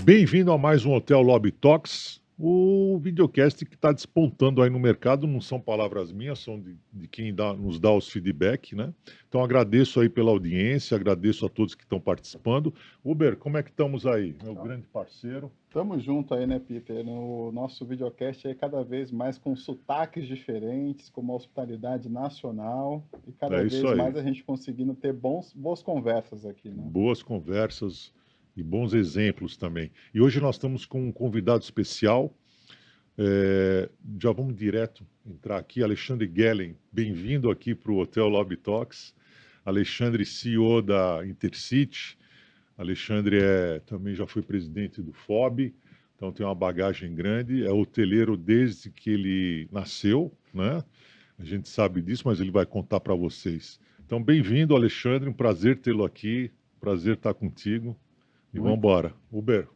Bem-vindo a mais um Hotel Lobby Talks, o videocast que está despontando aí no mercado. Não são palavras minhas, são de quem nos dá os feedback, né? Então agradeço aí pela audiência, agradeço a todos que estão participando. Uber, como é que estamos aí, meu grande parceiro? Tamo junto aí, né, Peter? No nosso videocast aí cada vez mais com sotaques diferentes, com uma hospitalidade nacional e cada É isso vez aí. mais a gente conseguindo ter boas conversas aqui, né? Boas conversas e bons exemplos também. E hoje nós estamos com um convidado especial. Já vamos direto entrar aqui. Alexandre Gellen, bem-vindo aqui para o Hotel Lobby Talks. Alexandre, CEO da Intercity. Alexandre também já foi presidente do FOB, então tem uma bagagem grande. É hoteleiro desde que ele nasceu, né? A gente sabe disso, mas ele vai contar para vocês. Então, bem-vindo, Alexandre. Um prazer tê-lo aqui. Prazer estar contigo. E vamos Muito embora. Uber,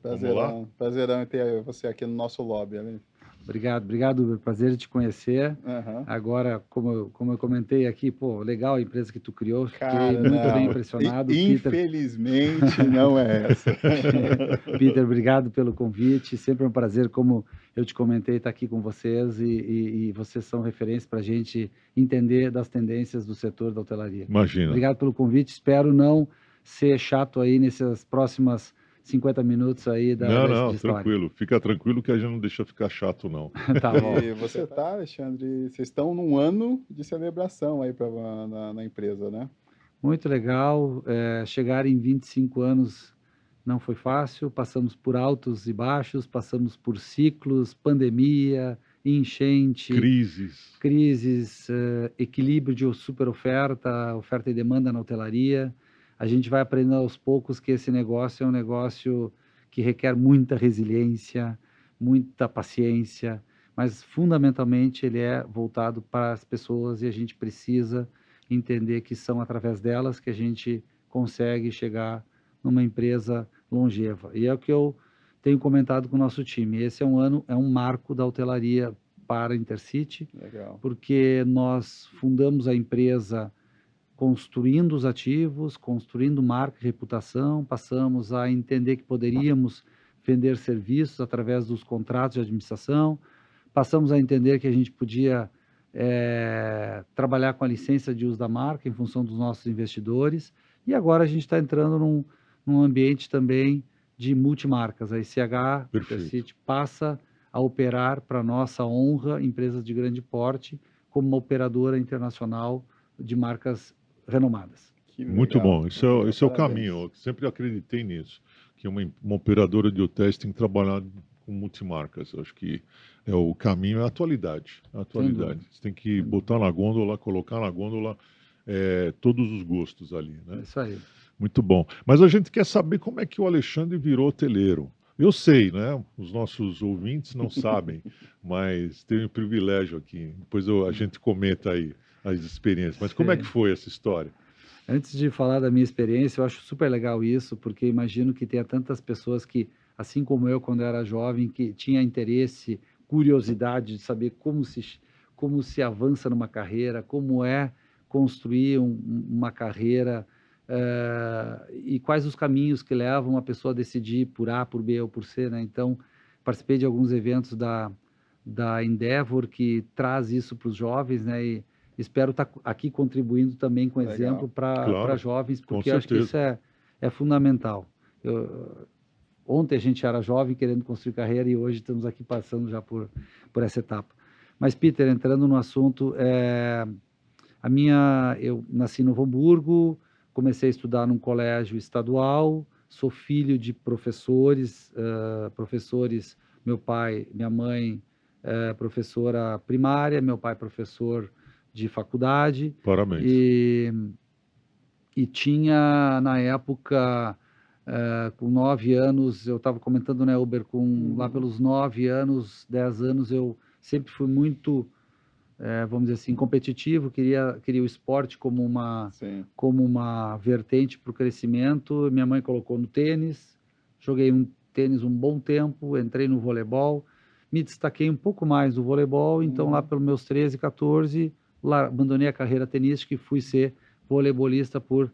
vamos lá? prazerão em ter você aqui no nosso lobby, né? Obrigado, Uber. Prazer em te conhecer. Aham. Agora, como eu comentei aqui, pô, legal a empresa que tu criou, fiquei Cara, muito bem não. impressionado. Peter, Infelizmente não é essa. Peter, obrigado pelo convite. Sempre é um prazer, como eu te comentei, estar aqui com vocês e vocês são referência para a gente entender das tendências do setor da hotelaria. Imagina. Obrigado pelo convite. Espero não ser chato aí nessas próximas 50 minutos aí de história. Tranquilo. Fica tranquilo que a gente não deixa ficar chato, não. Tá bom. E você tá, Alexandre, vocês estão num ano de celebração aí na empresa, né? Muito legal. Chegar em 25 anos não foi fácil. Passamos por altos e baixos, passamos por ciclos, pandemia, enchente, crises, equilíbrio de super oferta e demanda na hotelaria. A gente vai aprendendo aos poucos que esse negócio é um negócio que requer muita resiliência, muita paciência, mas fundamentalmente ele é voltado para as pessoas e a gente precisa entender que são através delas que a gente consegue chegar numa empresa longeva. E é o que eu tenho comentado com o nosso time. Esse é um marco da hotelaria para a Intercity, Legal. porque nós fundamos a empresa construindo os ativos, construindo marca e reputação, passamos a entender que poderíamos vender serviços através dos contratos de administração, passamos a entender que a gente podia trabalhar com a licença de uso da marca em função dos nossos investidores, e agora a gente está entrando num ambiente também de multimarcas. A ICH Intercity passa a operar, para nossa honra, empresas de grande porte, como uma operadora internacional de marcas renomadas. Muito bom, esse é o caminho, eu sempre acreditei nisso, que uma operadora de hotéis tem que trabalhar com multimarcas. Eu acho que o caminho é a atualidade. Você tem que botar na gôndola, colocar na gôndola todos os gostos ali, né? Isso aí. Muito bom. Mas a gente quer saber como é que o Alexandre virou hoteleiro. Eu sei, né? Os nossos ouvintes não sabem, mas tenho o privilégio aqui. Depois a gente comenta aí as experiências. Mas como é que foi essa história? Antes de falar da minha experiência, eu acho super legal isso, porque imagino que tenha tantas pessoas que, assim como eu, quando eu era jovem, que tinha interesse, curiosidade de saber como se avança numa carreira, como é construir uma carreira e quais os caminhos que levam a pessoa a decidir por A, por B ou por C, né? Então, participei de alguns eventos da Endeavor que traz isso para os jovens, né? E espero estar aqui contribuindo também com exemplo para jovens, porque eu acho que isso é fundamental. Ontem a gente era jovem querendo construir carreira e hoje estamos aqui passando já por essa etapa. Mas, Peter, entrando no assunto, eu nasci em Novo Hamburgo, comecei a estudar num colégio estadual, sou filho de professores, meu pai, minha mãe, professora primária, meu pai professor de faculdade. Parabéns. E tinha, na época, com 9 anos, eu estava comentando, né, Uber, lá pelos 9 anos, 10 anos, eu sempre fui muito, vamos dizer assim, competitivo, queria o esporte como uma vertente para o crescimento. Minha mãe colocou no tênis, joguei tênis um bom tempo, entrei no voleibol, me destaquei um pouco mais do voleibol, então lá pelos meus 13, 14, lá abandonei a carreira tenística e fui ser voleibolista por,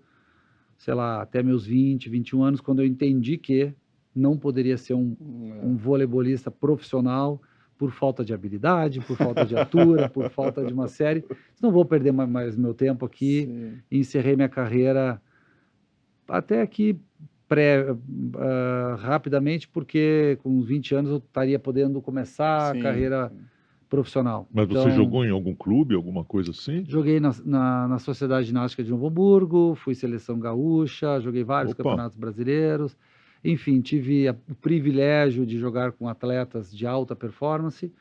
sei lá, até meus 20, 21 anos, quando eu entendi que não poderia ser um voleibolista profissional por falta de habilidade, por falta de altura, por falta de uma série. Não vou perder mais meu tempo aqui. Sim. Encerrei minha carreira até aqui rapidamente, porque com 20 anos eu estaria podendo começar a Sim, carreira sim. profissional. Mas você Então, jogou em algum clube, alguma coisa assim? joguei na Sociedade Ginástica de Novo Hamburgo, fui seleção gaúcha, joguei vários Opa. campeonatos brasileiros. Enfim, tive o privilégio de jogar com atletas de alta performance,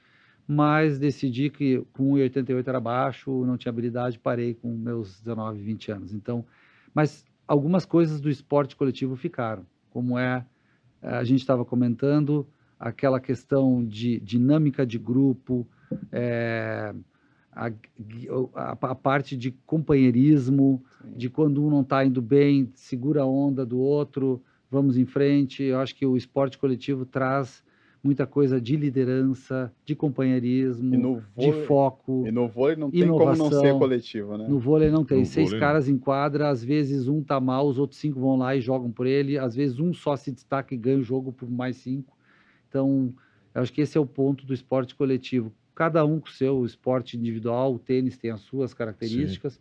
mas decidi que com 1,88 era baixo, não tinha habilidade, parei com meus 19, 20 anos. Então, mas algumas coisas do esporte coletivo ficaram, como a gente estava comentando, aquela questão de dinâmica de grupo, a parte de companheirismo, de quando um não está indo bem, segura a onda do outro, vamos em frente. Eu acho que o esporte coletivo traz muita coisa de liderança, de companheirismo, de foco, E no vôlei não tem como não ser inovação. coletivo, né? No vôlei não tem. No 6 vôlei não. caras em quadra, às vezes um tá mal, os outros 5 vão lá e jogam por ele, às vezes um só se destaca e ganha o jogo por mais 5. Então, eu acho que esse é o ponto do esporte coletivo. Cada um com o seu esporte individual, o tênis tem as suas características,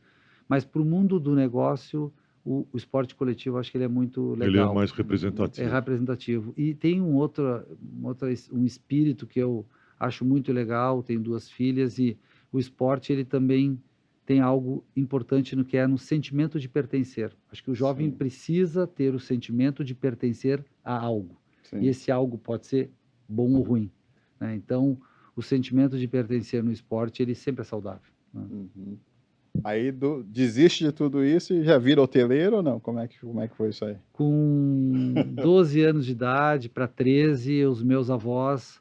mas para o mundo do negócio, o esporte coletivo, eu acho que ele é muito legal. Ele é mais É representativo. representativo. E tem um espírito que eu acho muito legal, tenho 2 filhas, e o esporte, ele também tem algo importante no que é no sentimento de pertencer. Acho que o jovem Sim. precisa ter o sentimento de pertencer a algo. Sim. E esse algo pode ser bom ou ruim, né? Então, o sentimento de pertencer no esporte, ele sempre é saudável, né? Uhum. Aí desiste de tudo isso e já vira hoteleiro ou não? Como é que foi isso aí? Com 12 anos de idade para 13, os meus avós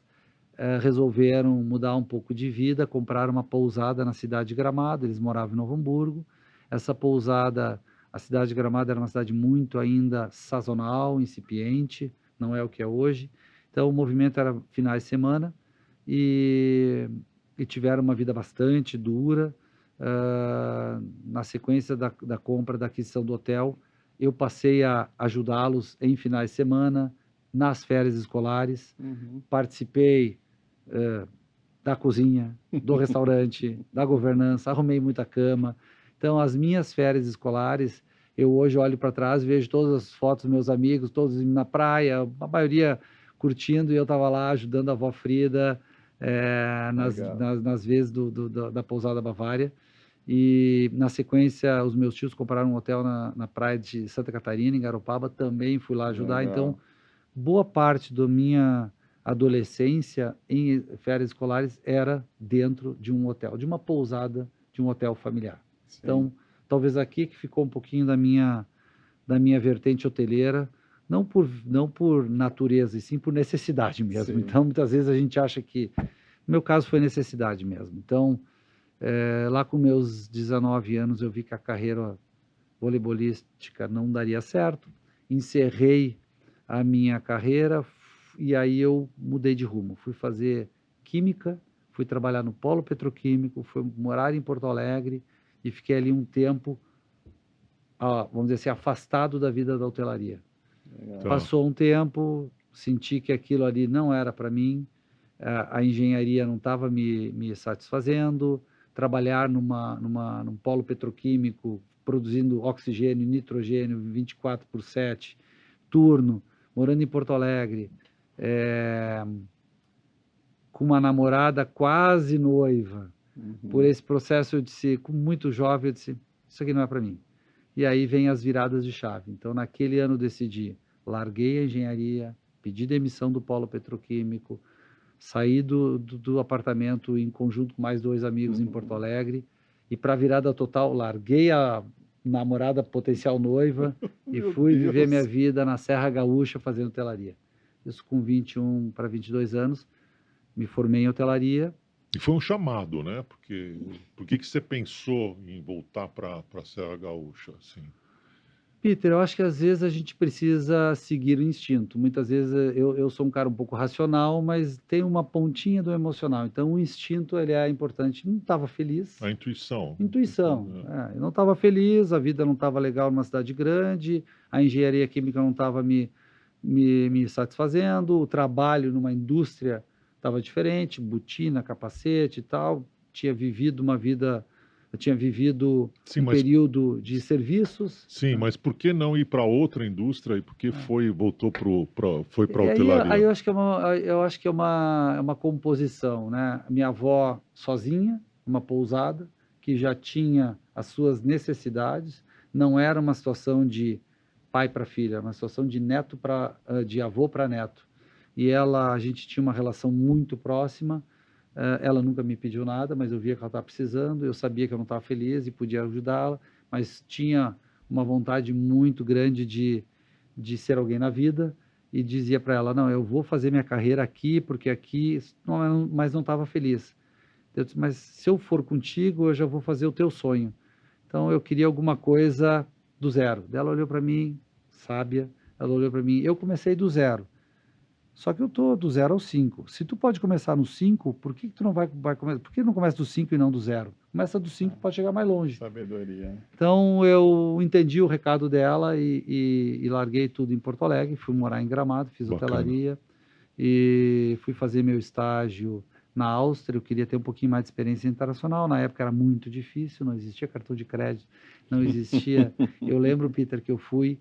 resolveram mudar um pouco de vida, compraram uma pousada na cidade de Gramado, eles moravam em Novo Hamburgo. Essa pousada, a cidade de Gramado era uma cidade muito ainda sazonal, incipiente, não é o que é hoje. Então o movimento era finais de semana e tiveram uma vida bastante dura. Na sequência da compra, da aquisição do hotel, eu passei a ajudá-los em finais de semana, nas férias escolares. Uhum. Participei da cozinha, do restaurante, da governança, arrumei muita cama. Então, as minhas férias escolares, eu hoje olho para trás, vejo todas as fotos dos meus amigos, todos na praia, a maioria curtindo, e eu estava lá ajudando a avó Frida nas vezes da pousada Bavária. E, na sequência, os meus tios compraram um hotel na praia de Santa Catarina, em Garopaba, também fui lá ajudar. Legal. Então, boa parte da minha adolescência em férias escolares era dentro de um hotel, de uma pousada, de um hotel familiar. Sim. Então, talvez aqui que ficou um pouquinho da minha vertente hoteleira, não por natureza, e sim por necessidade mesmo. Sim. Então, muitas vezes a gente acha que, no meu caso, foi necessidade mesmo. Então, lá com meus 19 anos, eu vi que a carreira voleibolística não daria certo, encerrei a minha carreira e aí eu mudei de rumo. Fui fazer química, fui trabalhar no polo petroquímico, fui morar em Porto Alegre e fiquei ali um tempo, vamos dizer assim, afastado da vida da hotelaria. Legal. Tá. Passou um tempo, senti que aquilo ali não era para mim, a engenharia não estava me satisfazendo, trabalhar num polo petroquímico, produzindo oxigênio e nitrogênio 24/7, turno, morando em Porto Alegre, com uma namorada quase noiva. Uhum. Por esse processo, eu disse, muito jovem, eu disse, isso aqui não é para mim. E aí vem as viradas de chave. Então, naquele ano, eu decidi, larguei a engenharia, pedi demissão do polo petroquímico, saí do apartamento em conjunto com mais 2 amigos em Porto Alegre, e para virada total, larguei a namorada potencial noiva e fui viver minha vida na Serra Gaúcha fazendo hotelaria. Isso com 21 para 22 anos, me formei em hotelaria. E foi um chamado, né? Porque por que você pensou em voltar para a Serra Gaúcha, assim? Peter, eu acho que às vezes a gente precisa seguir o instinto. Muitas vezes eu sou um cara um pouco racional, mas tem uma pontinha do emocional. Então o instinto ele é importante. Não estava feliz. A intuição. Intuição. Eu não estava feliz, a vida não estava legal numa cidade grande, a engenharia química não estava me me satisfazendo, o trabalho numa indústria estava diferente, botina, capacete e tal, tinha vivido uma vida, eu tinha vivido Sim, um mas período de serviços. sim, mas por que não ir para outra indústria e por que foi para a E aí hotelaria? eu acho que é uma composição, né? Minha avó sozinha, uma pousada, que já tinha as suas necessidades, não era uma situação de pai para filha, era uma situação de de avô para neto. E a gente tinha uma relação muito próxima. Ela nunca me pediu nada, mas eu via que ela estava precisando, eu sabia que eu não estava feliz e podia ajudá-la, mas tinha uma vontade muito grande de ser alguém na vida e dizia para ela, não, eu vou fazer minha carreira aqui, porque aqui, não, mas não estava feliz. Eu disse, mas se eu for contigo, eu já vou fazer o teu sonho. Então eu queria alguma coisa do zero. Ela olhou para mim, sábia, ela olhou para mim, eu comecei do zero. Só que eu tô do 0 ao 5. Se tu pode começar no 5, por que tu não vai começar? Por que não começa do 5 e não do 0? Começa do 5, pode chegar mais longe. Sabedoria, né? Então eu entendi o recado dela e larguei tudo em Porto Alegre, fui morar em Gramado, fiz Bacana. hotelaria e fui fazer meu estágio na Áustria. Eu queria ter um pouquinho mais de experiência internacional. Na época era muito difícil, não existia cartão de crédito, não existia. Eu lembro, Peter, que eu fui.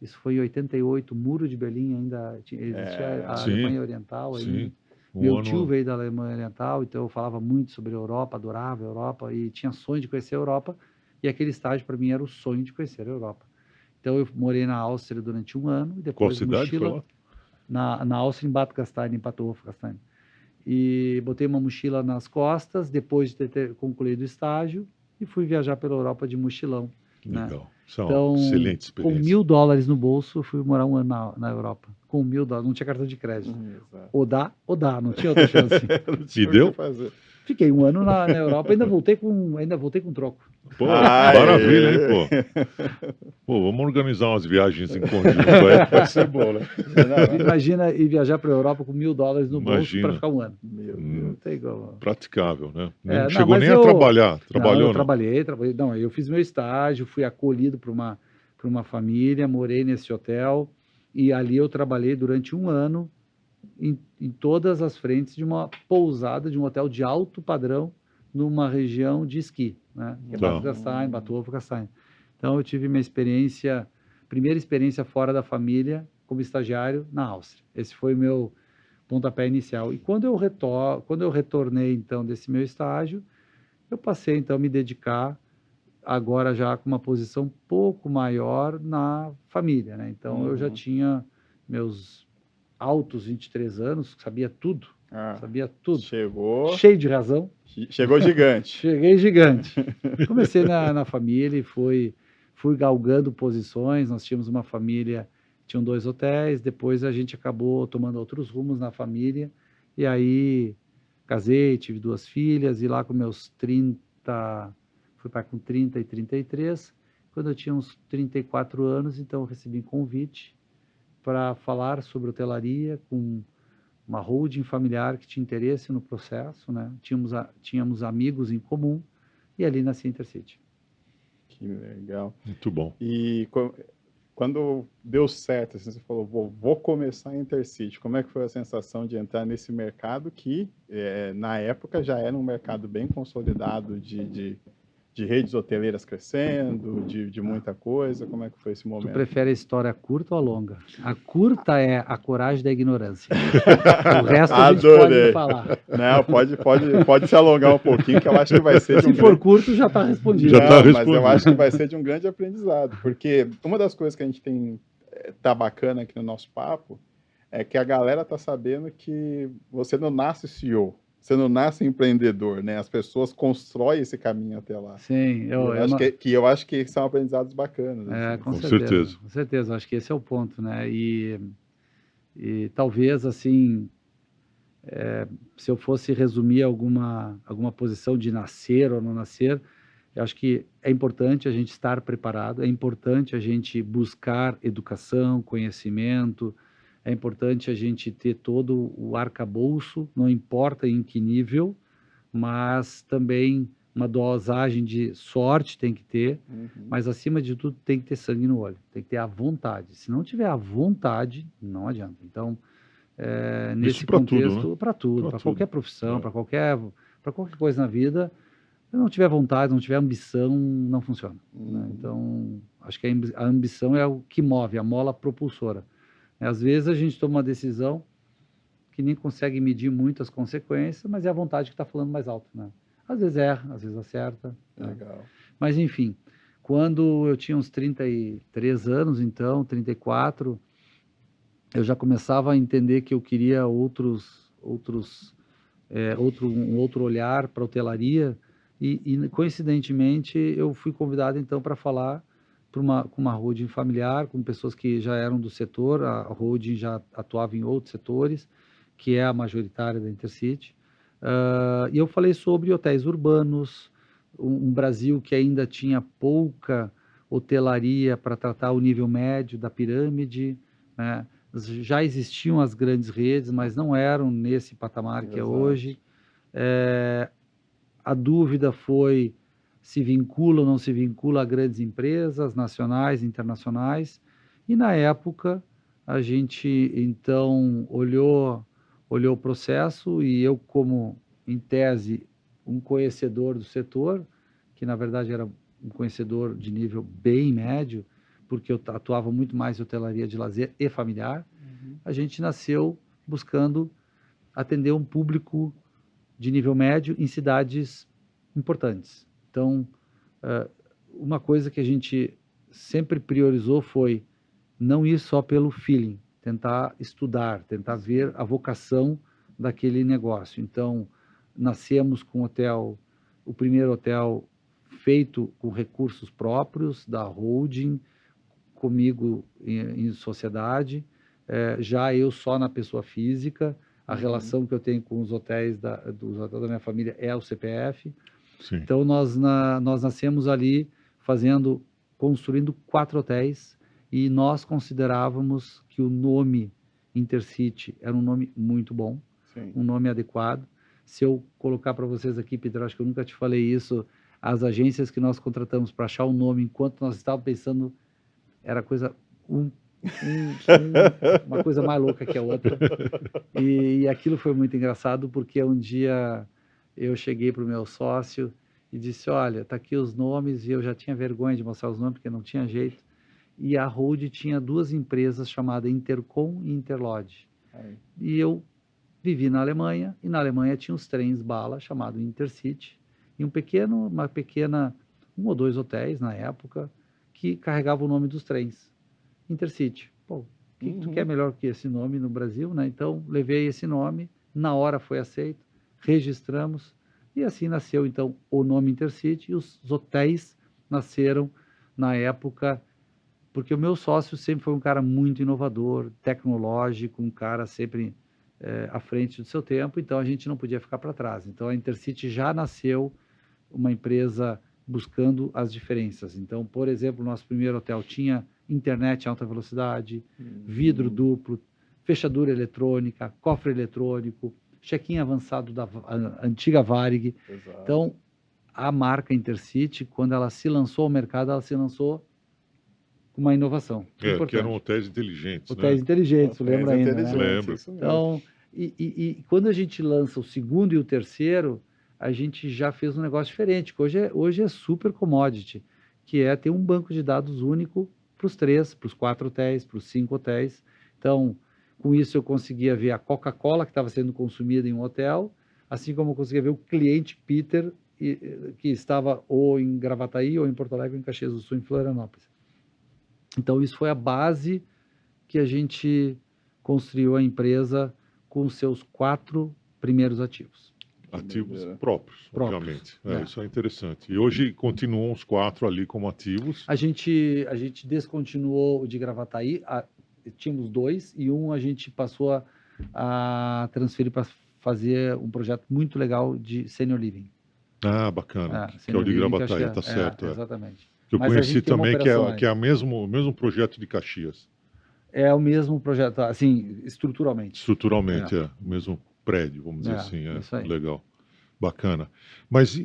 Isso foi em 88, o Muro de Berlim ainda existia a Sim, Alemanha Oriental sim. ainda. Um Meu ano tio veio da Alemanha Oriental, então eu falava muito sobre a Europa, adorava a Europa e tinha sonho de conhecer a Europa. E aquele estágio para mim era o sonho de conhecer a Europa. Então eu morei na Áustria durante um ano e qual depois cidade foi mochila lá? na Áustria, em Bad Gastein, em Pato Gastein. E botei uma mochila nas costas depois de ter concluído o estágio e fui viajar pela Europa de mochilão, né? Legal. Isso é uma Então, excelente com experiência. $1.000 no bolso, eu fui morar um ano na Europa. Com $1.000, não tinha cartão de crédito. Exato. Ou dá, não tinha outra chance. Não tinha E o deu? que fazer. Fiquei um ano na Europa, ainda voltei com troco. Pô, Aê! maravilha, hein, pô? Pô, vamos organizar umas viagens em conjunto aí, vai ser bom, né? Imagina ir viajar para a Europa com $1.000 no bolso Imagina. para ficar um ano. Meu Não Deus. tem como. Praticável, né? Não, Não chegou mas nem a trabalhar. Trabalhou, eu não? trabalhei. Não, eu fiz meu estágio, fui acolhido por uma família, morei nesse hotel e ali eu trabalhei durante um ano em todas as frentes de uma pousada, de um hotel de alto padrão numa região de esqui, né? Que é Tá. Bad Gastein, Bad Gastein. Então eu tive minha primeira experiência fora da família como estagiário na Áustria. Esse foi o meu pontapé inicial. E quando eu retornei então desse meu estágio, eu passei então a me dedicar agora já com uma posição um pouco maior na família, né? Então eu já tinha meus altos 23 anos, sabia tudo, sabia tudo. Chegou. Cheio de razão. Chegou gigante. Cheguei gigante. Comecei na família e fui galgando posições. Nós tínhamos uma família, tinham 2 hotéis, depois a gente acabou tomando outros rumos na família, e aí casei, tive 2 filhas, e lá com meus 30, fui pai com 30 e 33, quando eu tinha uns 34 anos, então eu recebi um convite para falar sobre hotelaria com uma holding familiar que tinha interesse no processo, né? Tínhamos amigos em comum, e ali nasci Intercity. Que legal. Muito bom. E quando deu certo, assim, você falou, vou começar a Intercity, como é que foi a sensação de entrar nesse mercado que, na época, já era um mercado bem consolidado de redes hoteleiras crescendo, de muita coisa? Como é que foi esse Tu momento? prefere a história curta ou a longa? A curta é a coragem da ignorância. O resto a gente Adorei. pode falar. Não, pode se alongar um pouquinho, que eu acho que vai ser de Se for curto, já está respondido. Já tá Não, mas respondido. eu acho que vai ser de um grande aprendizado, porque uma das coisas que a gente tem, tá bacana aqui no nosso papo, é que a galera tá sabendo que você não nasce CEO, você não nasce empreendedor, né? As pessoas constroem esse caminho até lá. Sim, Eu acho que são aprendizados bacanas. assim. com certeza. certeza. Com certeza, acho que esse é o ponto, né? E talvez, assim, se eu fosse resumir alguma posição de nascer ou não nascer, eu acho que é importante a gente estar preparado, é importante a gente buscar educação, conhecimento, é importante a gente ter todo o arcabouço, não importa em que nível, mas também uma dosagem de sorte tem que ter, Uhum. mas acima de tudo tem que ter sangue no olho, tem que ter a vontade. Se não tiver a vontade, não adianta. Então, nesse pra tudo, contexto, né? para tudo, Pra para tudo. qualquer profissão, É. para qualquer coisa na vida, se não tiver vontade, não tiver ambição, não funciona, né? Uhum. Então, acho que a ambição é o que move, a mola propulsora. Às vezes a gente toma uma decisão que nem consegue medir muito as consequências, mas é a vontade que está falando mais alto, né? Às vezes erra, às vezes acerta, né? Legal. Mas, enfim, quando eu tinha uns 33 anos, então, 34, eu já começava a entender que eu queria um outro olhar para a hotelaria e, coincidentemente, eu fui convidado, então, para falar com uma holding familiar, com pessoas que já eram do setor, a holding já atuava em outros setores, que é a majoritária da Intercity, e eu falei sobre hotéis urbanos, um Brasil que ainda tinha pouca hotelaria para tratar o nível médio da pirâmide, né? Já existiam as grandes redes, mas não eram nesse patamar que é Exato. hoje. A dúvida foi se vincula ou não se vincula a grandes empresas nacionais, internacionais. E na época a gente então olhou o processo e eu, como em tese um conhecedor do setor, que na verdade era um conhecedor de nível bem médio, porque eu atuava muito mais em hotelaria de lazer e familiar, a gente nasceu buscando atender um público de nível médio em cidades importantes. Então, uma coisa que a gente sempre priorizou foi não ir só pelo feeling, tentar estudar, tentar ver a vocação daquele negócio. Então, nascemos com o primeiro hotel feito com recursos próprios da holding, comigo em sociedade, já eu só na pessoa física. A relação que eu tenho com os hotéis dos hotéis da minha família é o CPF. Sim. Então, nós nascemos ali construindo 4 hotéis e nós considerávamos que o nome Intercity era um nome muito bom, Sim. um nome adequado. Se eu colocar para vocês aqui, Pedro, acho que eu nunca te falei isso, as agências que nós contratamos para achar o nome enquanto nós estávamos pensando, era coisa uma coisa mais louca que a outra. E aquilo foi muito engraçado, porque um dia eu cheguei para o meu sócio e disse, olha, tá aqui os nomes, e eu já tinha vergonha de mostrar os nomes, porque não tinha jeito. E a Hold tinha 2 empresas chamadas Intercom e Interlodge. Aí. E eu vivi na Alemanha, e na Alemanha tinha os trens bala, chamado Intercity, e um ou 2 hotéis na época, que carregavam o nome dos trens. Intercity. Pô, o que tu quer melhor que esse nome no Brasil, né? Então, levei esse nome, na hora foi aceito, registramos, e assim nasceu, então, o nome Intercity, e os hotéis nasceram na época, porque o meu sócio sempre foi um cara muito inovador, tecnológico, um cara sempre à frente do seu tempo, então a gente não podia ficar para trás. Então, a Intercity já nasceu uma empresa buscando as diferenças. Então, por exemplo, nosso primeiro hotel tinha internet em alta velocidade, vidro duplo, fechadura eletrônica, cofre eletrônico, check-in avançado da antiga Varig. Exato. Então, a marca Intercity, quando ela se lançou ao mercado, ela se lançou com uma inovação importante. Que eram hotéis inteligentes, Hotéis né? inteligentes, lembra ainda, né? Lembro. Isso mesmo. Então, e quando a gente lança o segundo e o terceiro, a gente já fez um negócio diferente, que hoje é super commodity, que é ter um banco de dados único para os 3, para os 4 hotéis, para os 5 hotéis. Então, com isso eu conseguia ver a Coca-Cola que estava sendo consumida em um hotel, assim como eu conseguia ver o cliente Peter, que estava ou em Gravataí, ou em Porto Alegre, ou em Caxias do Sul, em Florianópolis. Então, isso foi a base que a gente construiu a empresa com os seus 4 primeiros ativos. Ativos próprios, obviamente. É. Isso é interessante. E hoje continuam os 4 ali como ativos. A gente descontinuou o de Gravataí, tínhamos 2, e um a gente passou a transferir para fazer um projeto muito legal de senior living. Ah, bacana. Que é o senior de living, Gravataí, tá certo. Exatamente. Que eu Mas a conheci gente tem uma também, que operação é o mesmo projeto de Caxias. É o mesmo projeto, assim, estruturalmente. Estruturalmente, o mesmo prédio, vamos dizer assim. Isso aí. Legal. Bacana. Mas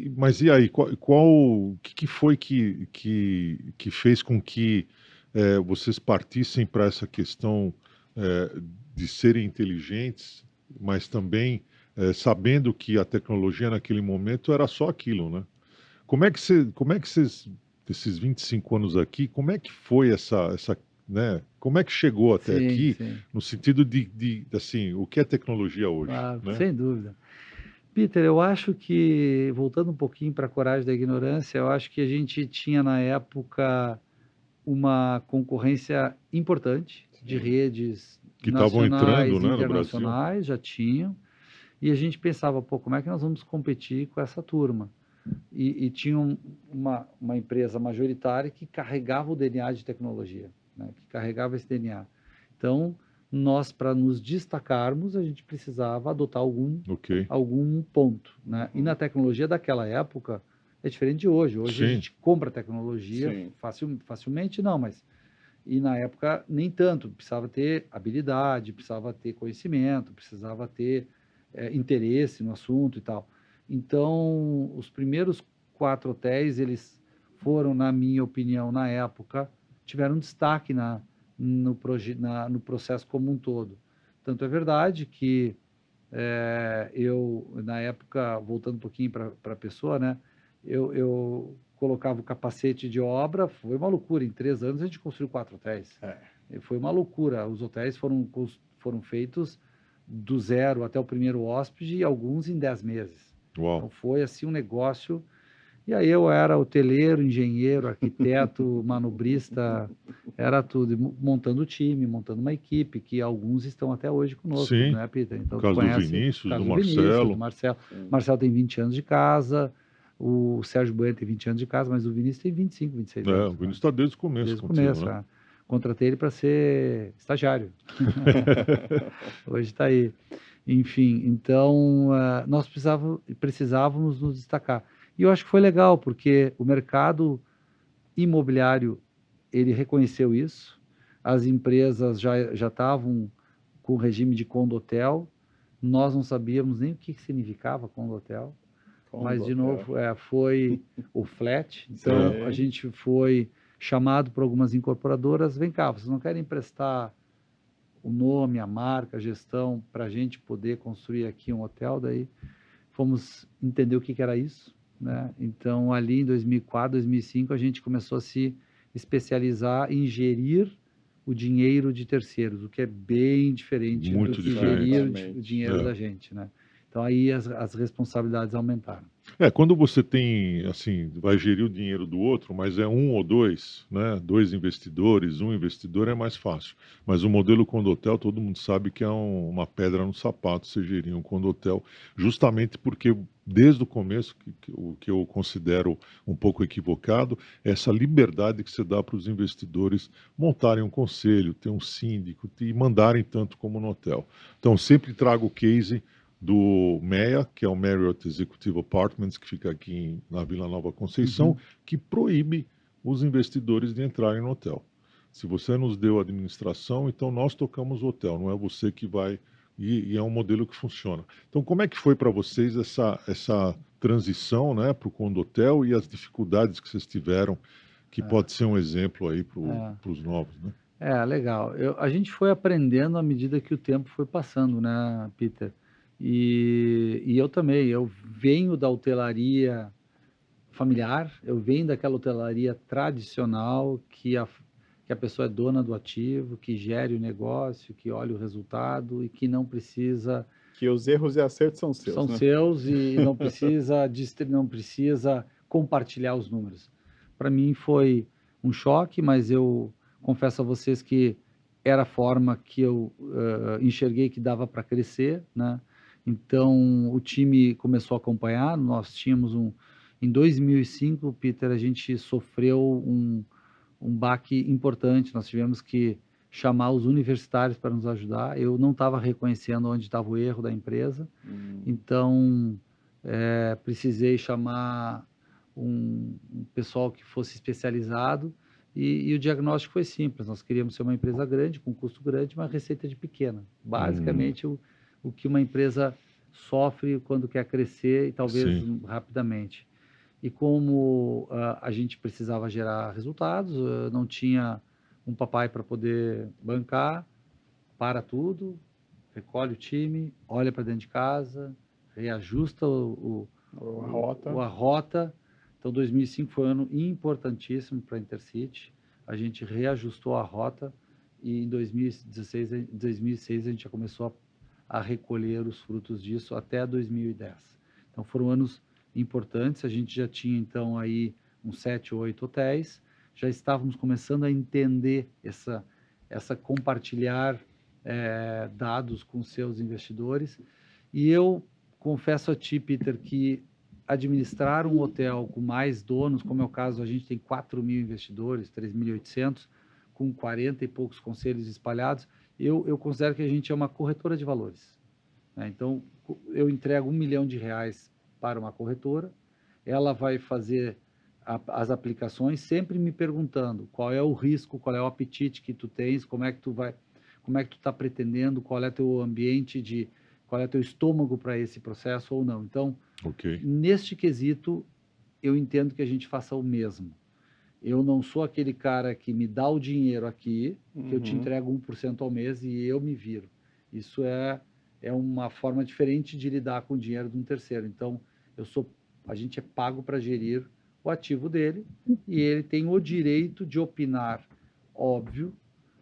e aí, o que foi que fez com que vocês partissem para essa questão de serem inteligentes, mas também sabendo que a tecnologia naquele momento era só aquilo, né? Como é que vocês, esses 25 anos aqui, como é que foi né? Como é que chegou até Sim, aqui, sim, no sentido assim, o que é tecnologia hoje, claro, né? sem dúvida. Peter, eu acho que, voltando um pouquinho para a coragem da ignorância, eu acho que a gente tinha na época uma concorrência importante de Sim. redes Que estavam entrando, nacionais e né, no Brasil. internacionais, já tinham, e a gente pensava, pô, como é que nós vamos competir com essa turma? E tinha uma empresa majoritária que carregava o DNA de tecnologia, né, que carregava esse DNA. Então, nós, para nos destacarmos, a gente precisava adotar Ok. algum ponto, né? E na tecnologia daquela época é diferente de hoje. Hoje a Sim. gente compra tecnologia Sim. facilmente, não, mas e na época nem tanto. Precisava ter habilidade, precisava ter conhecimento, precisava ter interesse no assunto e tal. Então, os primeiros 4 hotéis, eles foram, na minha opinião, na época, tiveram destaque no processo como um todo. Tanto é verdade que eu, na época, voltando um pouquinho para a pessoa, né? Eu colocava o capacete de obra, foi uma loucura. Em 3 anos a gente construiu 4 hotéis. É. E foi uma loucura. Os hotéis foram feitos do zero até o primeiro hóspede e alguns em 10 meses. Uau. Então foi assim um negócio. E aí eu era hoteleiro, engenheiro, arquiteto, manobrista, era tudo, montando o time, montando uma equipe, que alguns estão até hoje conosco, Sim. né, Peter? No Então, tu caso do conhece o Vinícius, do caso do Vinícius, do Marcelo. Marcelo. Sim. Marcelo tem 20 anos de casa, o Sérgio Bueno tem 20 anos de casa, mas o Vinícius tem 25, 26 O anos, né? Vinícius está desde o começo Desde o contigo, começo. né? Contratei ele para ser estagiário. Hoje está aí. Enfim, então nós precisávamos nos destacar. E eu acho que foi legal, porque o mercado imobiliário, ele reconheceu isso, as empresas já estavam com o regime de condotel, nós não sabíamos nem o que significava condotel, mas, de novo, foi o flat, então a Sim. gente foi chamado por algumas incorporadoras, vem cá, vocês não querem emprestar o nome, a marca, a gestão, para a gente poder construir aqui um hotel? Daí fomos entender o que era isso, né? Então, ali em 2004, 2005, a gente começou a se especializar em gerir o dinheiro de terceiros, o que é bem diferente do Muito que diferente. gerir o Exatamente. dinheiro É. da gente, né? Então, aí as responsabilidades aumentaram. Quando você tem, assim, vai gerir o dinheiro do outro, mas é um ou dois, né? Dois investidores, um investidor é mais fácil. Mas o modelo condotel, todo mundo sabe que é uma pedra no sapato você gerir um condotel, justamente porque desde o começo, o que eu considero um pouco equivocado, é essa liberdade que você dá para os investidores montarem um conselho, ter um síndico e mandarem tanto como no hotel. Então, sempre trago o case do MEA, que é o Marriott Executive Apartments, que fica aqui na Vila Nova Conceição, que proíbe os investidores de entrarem no hotel. Se você nos deu a administração, então nós tocamos o hotel, não é você que vai. E é um modelo que funciona. Então, como é que foi para vocês essa transição, né, para o condotel e as dificuldades que vocês tiveram, que pode ser um exemplo aí para os novos, né? Legal. A gente foi aprendendo à medida que o tempo foi passando, né, Peter? E eu também, eu venho da hotelaria familiar, eu venho daquela hotelaria tradicional que a pessoa é dona do ativo, que gere o negócio, que olha o resultado e que não precisa, Que os erros e acertos são seus, são né? seus e não precisa compartilhar os números. Para mim foi um choque, mas eu confesso a vocês que era a forma que eu enxerguei que dava para crescer, né? Então o time começou a acompanhar. Nós tínhamos em 2005, Peter, a gente sofreu um baque importante. Nós tivemos que chamar os universitários para nos ajudar. Eu não estava reconhecendo onde estava o erro da empresa, então precisei chamar um pessoal que fosse especializado e o diagnóstico foi simples. Nós queríamos ser uma empresa grande, com custo grande, mas receita de pequena. Basicamente, o que uma empresa sofre quando quer crescer e talvez Sim. rapidamente. E como a gente precisava gerar resultados, não tinha um papai para poder bancar, para tudo, recolhe o time, olha para dentro de casa, reajusta A rota. a rota. Então, 2005 foi um ano importantíssimo para a Intercity. A gente reajustou a rota e em 2006 a gente já começou a recolher os frutos disso até 2010. Então, foram anos importantes. A gente já tinha, então, aí uns 7 ou 8 hotéis. Já estávamos começando a entender essa compartilhar dados com seus investidores. E eu confesso a ti, Peter, que administrar um hotel com mais donos, como é o caso, a gente tem 4.000 investidores, 3.800, com 40 e poucos conselhos espalhados, eu considero que a gente é uma corretora de valores. Né? Então, eu entrego R$1 milhão para uma corretora, ela vai fazer as aplicações, sempre me perguntando qual é o risco, qual é o apetite que tu tens, como é que tu está pretendendo, qual é teu ambiente qual é teu estômago para esse processo ou não. Então, neste quesito, eu entendo que a gente faça o mesmo. Eu não sou aquele cara que me dá o dinheiro aqui, que eu te entrego 1% ao mês e eu me viro. Isso é uma forma diferente de lidar com o dinheiro de um terceiro. Então, a gente é pago para gerir o ativo dele e ele tem o direito de opinar. Óbvio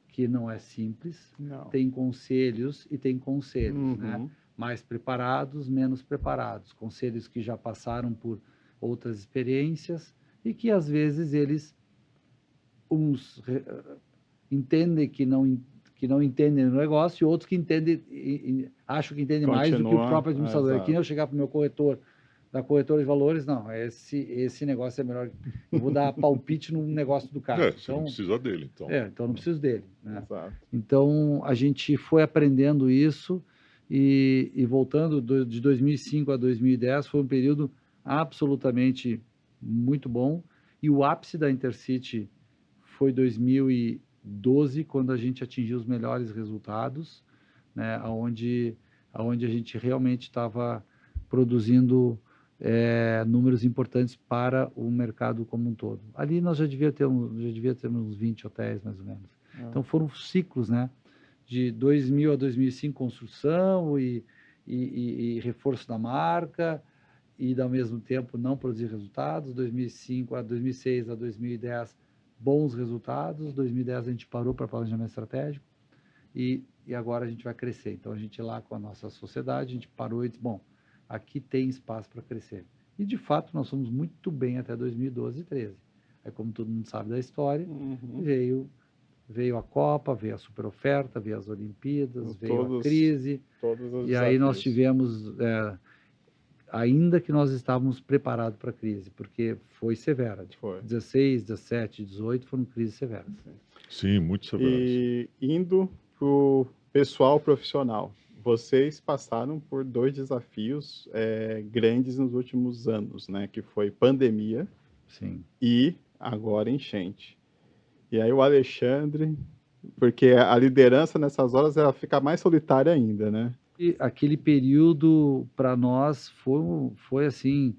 que não é simples, tem conselhos e tem conselhos, né? Mais preparados, menos preparados, conselhos que já passaram por outras experiências e que às vezes uns entendem que não entendem o negócio e outros que acham que entendem mais do que o próprio administrador. Aqui eu chegar para o meu corretor da corretora de valores, não, esse negócio é melhor, eu vou dar palpite no negócio do cara. Você não precisa dele, então. Então não preciso dele. Né? Então, a gente foi aprendendo isso e voltando de 2005 a 2010, foi um período absolutamente muito bom. E o ápice da Intercity foi 2012, quando a gente atingiu os melhores resultados, né? onde a gente realmente estava produzindo números importantes para o mercado como um todo. Ali nós já devia ter uns 20 hotéis, mais ou menos. Então, foram ciclos, né? De 2000 a 2005, construção e reforço da marca, e, ao mesmo tempo, não produzir resultados. 2006 a 2010, bons resultados. 2010, a gente parou para planejamento estratégico e agora a gente vai crescer. Então, a gente lá com a nossa sociedade, a gente parou e disse, bom, aqui tem espaço para crescer. E, de fato, nós fomos muito bem até 2012 e 2013. Aí, como todo mundo sabe da história, veio a Copa, veio a super oferta, veio as Olimpíadas, veio a crise. E aí nós tivemos, ainda que nós estávamos preparados para a crise, porque foi severa. 16, 17, 18 foram crises severas. Sim, muito severas. E indo para o pessoal profissional, vocês passaram por 2 desafios grandes nos últimos anos, né? Que foi pandemia. Sim. E agora enchente. E aí o Alexandre, porque a liderança nessas horas ela fica mais solitária ainda, né? E aquele período para nós foi assim,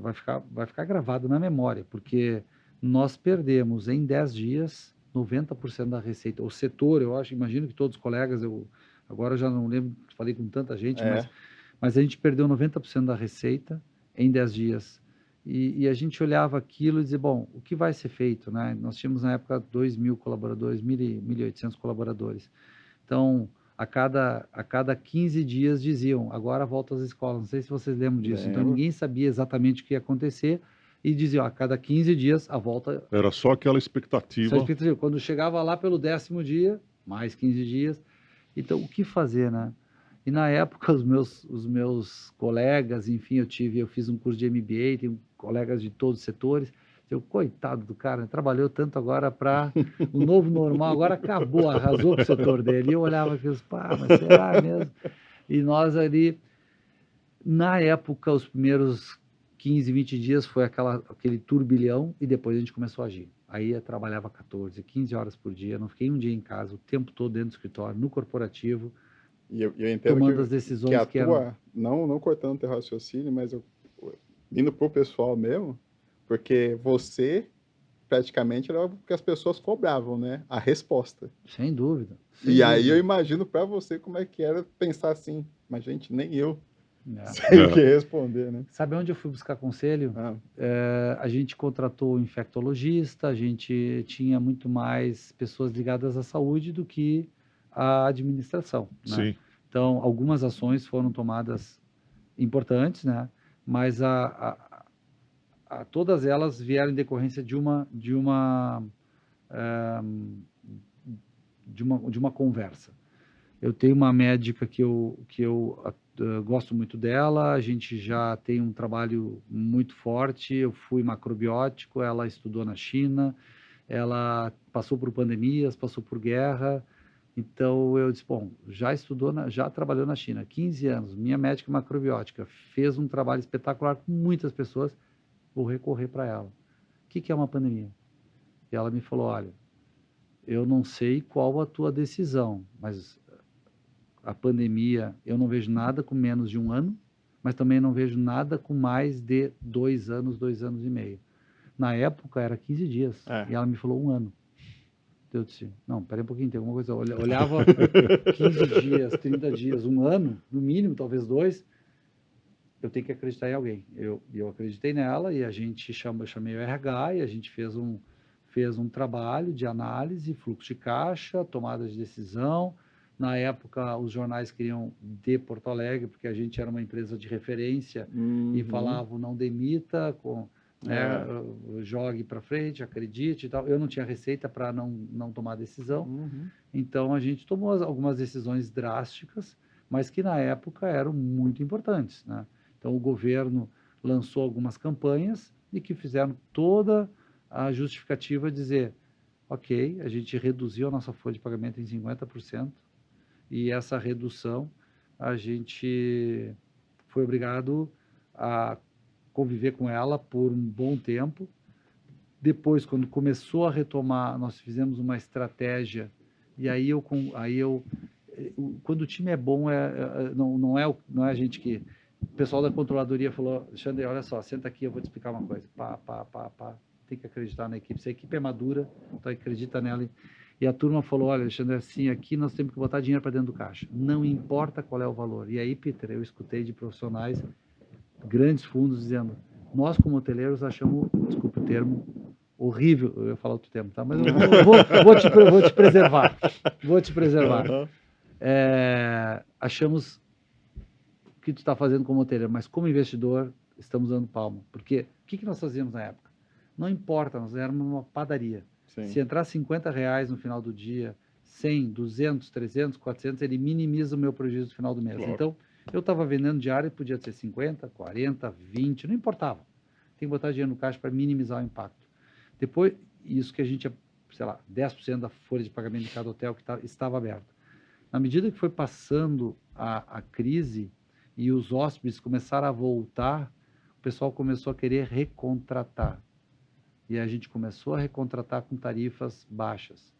vai ficar gravado na memória, porque nós perdemos em 10 dias 90% da receita. O setor, imagino que todos os colegas, agora já não lembro, falei com tanta gente, mas a gente perdeu 90% da receita em 10 dias. E a gente olhava aquilo e dizia, bom, o que vai ser feito? Né? Nós tínhamos na época 2.000 colaboradores, 1.800 colaboradores. Então, a cada 15 dias diziam, agora volta às escolas. Não sei se vocês lembram disso. Então, ninguém sabia exatamente o que ia acontecer e diziam, a cada 15 dias a volta... Era só aquela expectativa. Só a expectativa. Quando chegava lá pelo 10º dia, mais 15 dias. Então, o que fazer, né? E na época, os meus colegas, enfim, eu fiz um curso de MBA, tenho colegas de todos os setores. Eu, coitado do cara, né? Trabalhou tanto agora para o novo normal, agora acabou, arrasou com o setor dele. E eu olhava aqui, mas será mesmo? E nós ali, na época, os primeiros 15, 20 dias foi aquele turbilhão e depois a gente começou a agir. Aí eu trabalhava 14, 15 horas por dia, não fiquei um dia em casa, o tempo todo dentro do escritório, no corporativo, E eu entendo tomando as que decisões a que eram... tua, não cortando teu raciocínio, mas indo pro pessoal mesmo, porque você praticamente era o que as pessoas cobravam, né? A resposta. Sem dúvida. E aí eu imagino para você como é que era pensar assim, mas gente, nem eu sei o que responder, né? Sabe onde eu fui buscar conselho? Ah, A gente contratou um infectologista, a gente tinha muito mais pessoas ligadas à saúde do que à administração, né? Sim. Então, algumas ações foram tomadas importantes, né? Mas todas elas vieram em decorrência de uma conversa. Eu tenho uma médica que eu gosto muito dela, a gente já tem um trabalho muito forte, eu fui macrobiótico, ela estudou na China, ela passou por pandemias, passou por guerra, então eu disse, bom, já trabalhou na China, 15 anos, minha médica macrobiótica, fez um trabalho espetacular com muitas pessoas, vou recorrer para ela. O que é uma pandemia? E ela me falou, olha, eu não sei qual a tua decisão, mas a pandemia, eu não vejo nada com menos de 1 ano, mas também não vejo nada com mais de 2 anos, 2 anos e meio. Na época era 15 dias, e ela me falou 1 ano. Eu disse, não, peraí um pouquinho, tem alguma coisa. Eu olhava 15 dias, 30 dias, 1 ano, no mínimo, talvez 2, eu tenho que acreditar em alguém. Eu acreditei nela e a gente chamei o RH e a gente fez um trabalho de análise, fluxo de caixa, tomada de decisão. Na época, os jornais queriam de Porto Alegre, porque a gente era uma empresa de referência e falavam, não demita, né, jogue para frente, acredite e tal. Eu não tinha receita para não tomar decisão. Então, a gente tomou algumas decisões drásticas, mas que na época eram muito importantes, né? Então, o governo lançou algumas campanhas e que fizeram toda a justificativa de dizer, ok, a gente reduziu a nossa folha de pagamento em 50%, e essa redução a gente foi obrigado a conviver com ela por um bom tempo. Depois, quando começou a retomar, nós fizemos uma estratégia, e aí quando o time é bom, não é a gente que... O pessoal da controladoria falou, Alexandre, olha só, senta aqui, eu vou te explicar uma coisa. Pá. Tem que acreditar na equipe. Se a equipe é madura, então acredita nela. E a turma falou, olha, Alexandre, assim, aqui nós temos que botar dinheiro para dentro do caixa. Não importa qual é o valor. E aí, Peter, eu escutei de profissionais, grandes fundos, dizendo, nós como hoteleiros achamos, desculpe o termo, horrível, eu ia falar outro termo, tá? Mas eu vou te preservar. Vou te preservar. Achamos que tu está fazendo como hoteleiro, mas como investidor, estamos dando palma. Porque o que nós fazíamos na época? Não importa, nós éramos uma padaria. Sim. Se entrar R$50 no final do dia, 100, 200, 300, 400, ele minimiza o meu prejuízo no final do mês. Claro. Então, eu estava vendendo diário, podia ser 50, 40, 20, não importava. Tem que botar dinheiro no caixa para minimizar o impacto. Depois, isso que a gente, sei lá, 10% da folha de pagamento de cada hotel que estava aberto. Na medida que foi passando a crise e os hóspedes começaram a voltar, o pessoal começou a querer recontratar. E a gente começou a recontratar com tarifas baixas.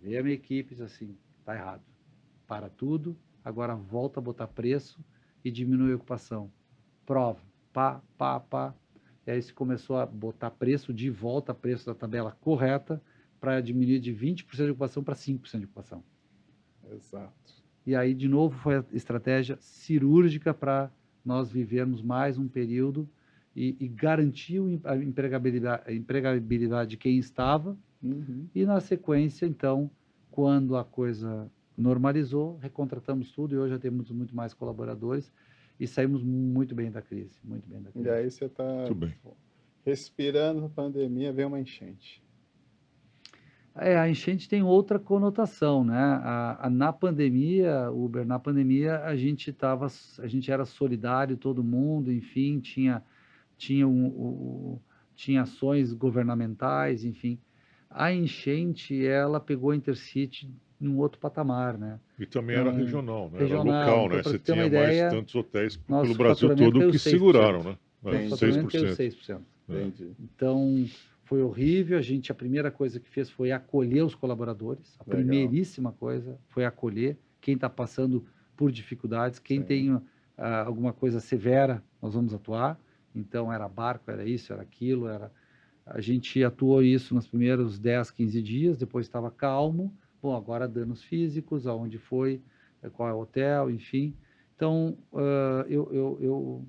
Veio a minha equipe e disse assim, tá errado. Para tudo, agora volta a botar preço e diminui a ocupação. Prova. Pá. E aí se começou a botar preço de volta, preço da tabela correta, para diminuir de 20% de ocupação para 5% de ocupação. Exato. E aí, de novo, foi a estratégia cirúrgica para nós vivermos mais um período e garantir a empregabilidade de quem estava. E, na sequência, então, quando a coisa normalizou, recontratamos tudo e hoje já temos muito mais colaboradores e saímos muito bem da crise. Muito bem da crise. E aí você está respirando a pandemia, vem uma enchente. A enchente tem outra conotação, né? Na pandemia, Uber, a gente era solidário, todo mundo, enfim, tinha ações governamentais, enfim. A enchente, ela pegou a Intercity num outro patamar, né? E também era regional, né? Regional. Era local, então, né? para Você ter uma tinha ideia, mais tantos hotéis pelo nosso Brasil faturamento todo caiu que 6%. seguraram, né? Nosso faturamento caiu 6%. Entendi. Então, foi horrível. A primeira coisa que fez foi acolher os colaboradores. A primeiríssima coisa foi acolher quem está passando por dificuldades. Quem Sim. tem alguma coisa severa, nós vamos atuar. Então, era barco, era isso, era aquilo, a gente atuou isso nos primeiros 10, 15 dias, depois estava calmo. Bom, agora danos físicos, aonde foi, qual é o hotel, enfim. Então, eu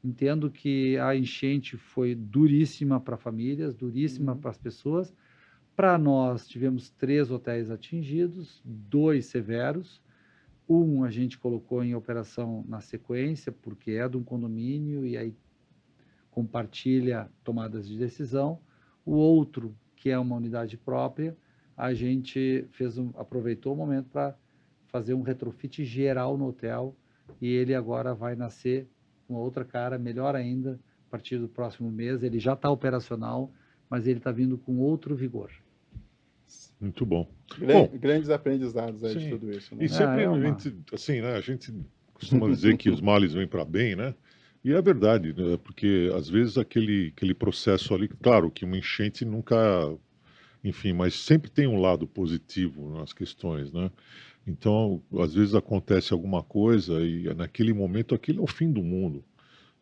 entendo que a enchente foi duríssima para famílias, duríssima para as pessoas. Para nós, tivemos 3 hotéis atingidos, 2 severos. Um a gente colocou em operação na sequência, porque é de um condomínio e aí compartilha tomadas de decisão. O outro, que é uma unidade própria, a gente aproveitou o momento para fazer um retrofit geral no hotel e ele agora vai nascer com outra cara, melhor ainda, a partir do próximo mês. Ele já está operacional, mas ele está vindo com outro vigor. Muito bom. Bom, Grandes aprendizados aí de sim. tudo isso, né? E sempre a gente, assim, né, a gente costuma dizer que os males vêm para bem, né? E é verdade, né? Porque às vezes aquele processo ali, claro que uma enchente nunca, enfim, mas sempre tem um lado positivo nas questões, né? Então, às vezes acontece alguma coisa e naquele momento aquilo é o fim do mundo.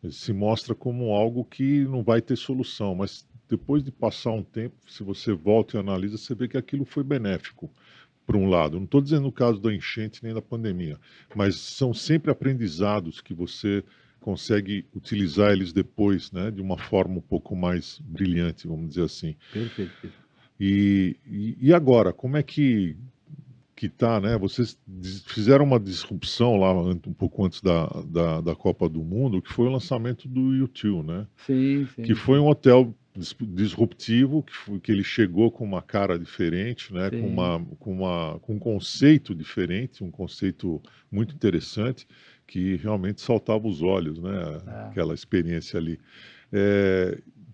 Se mostra como algo que não vai ter solução, mas depois de passar um tempo, se você volta e analisa, você vê que aquilo foi benéfico, por um lado. Não estou dizendo no caso da enchente nem da pandemia, mas são sempre aprendizados que você consegue utilizar eles depois, né, de uma forma um pouco mais brilhante, vamos dizer assim. Perfeito, Pedro. E agora, como é que tá, né? Vocês fizeram uma disrupção lá um pouco antes da Copa do Mundo, que foi o lançamento do U2, né? Sim, sim. Que foi um hotel disruptivo, que ele chegou com uma cara diferente, né? Sim. Com um conceito diferente, um conceito muito interessante, que realmente saltava os olhos, né? Aquela experiência ali.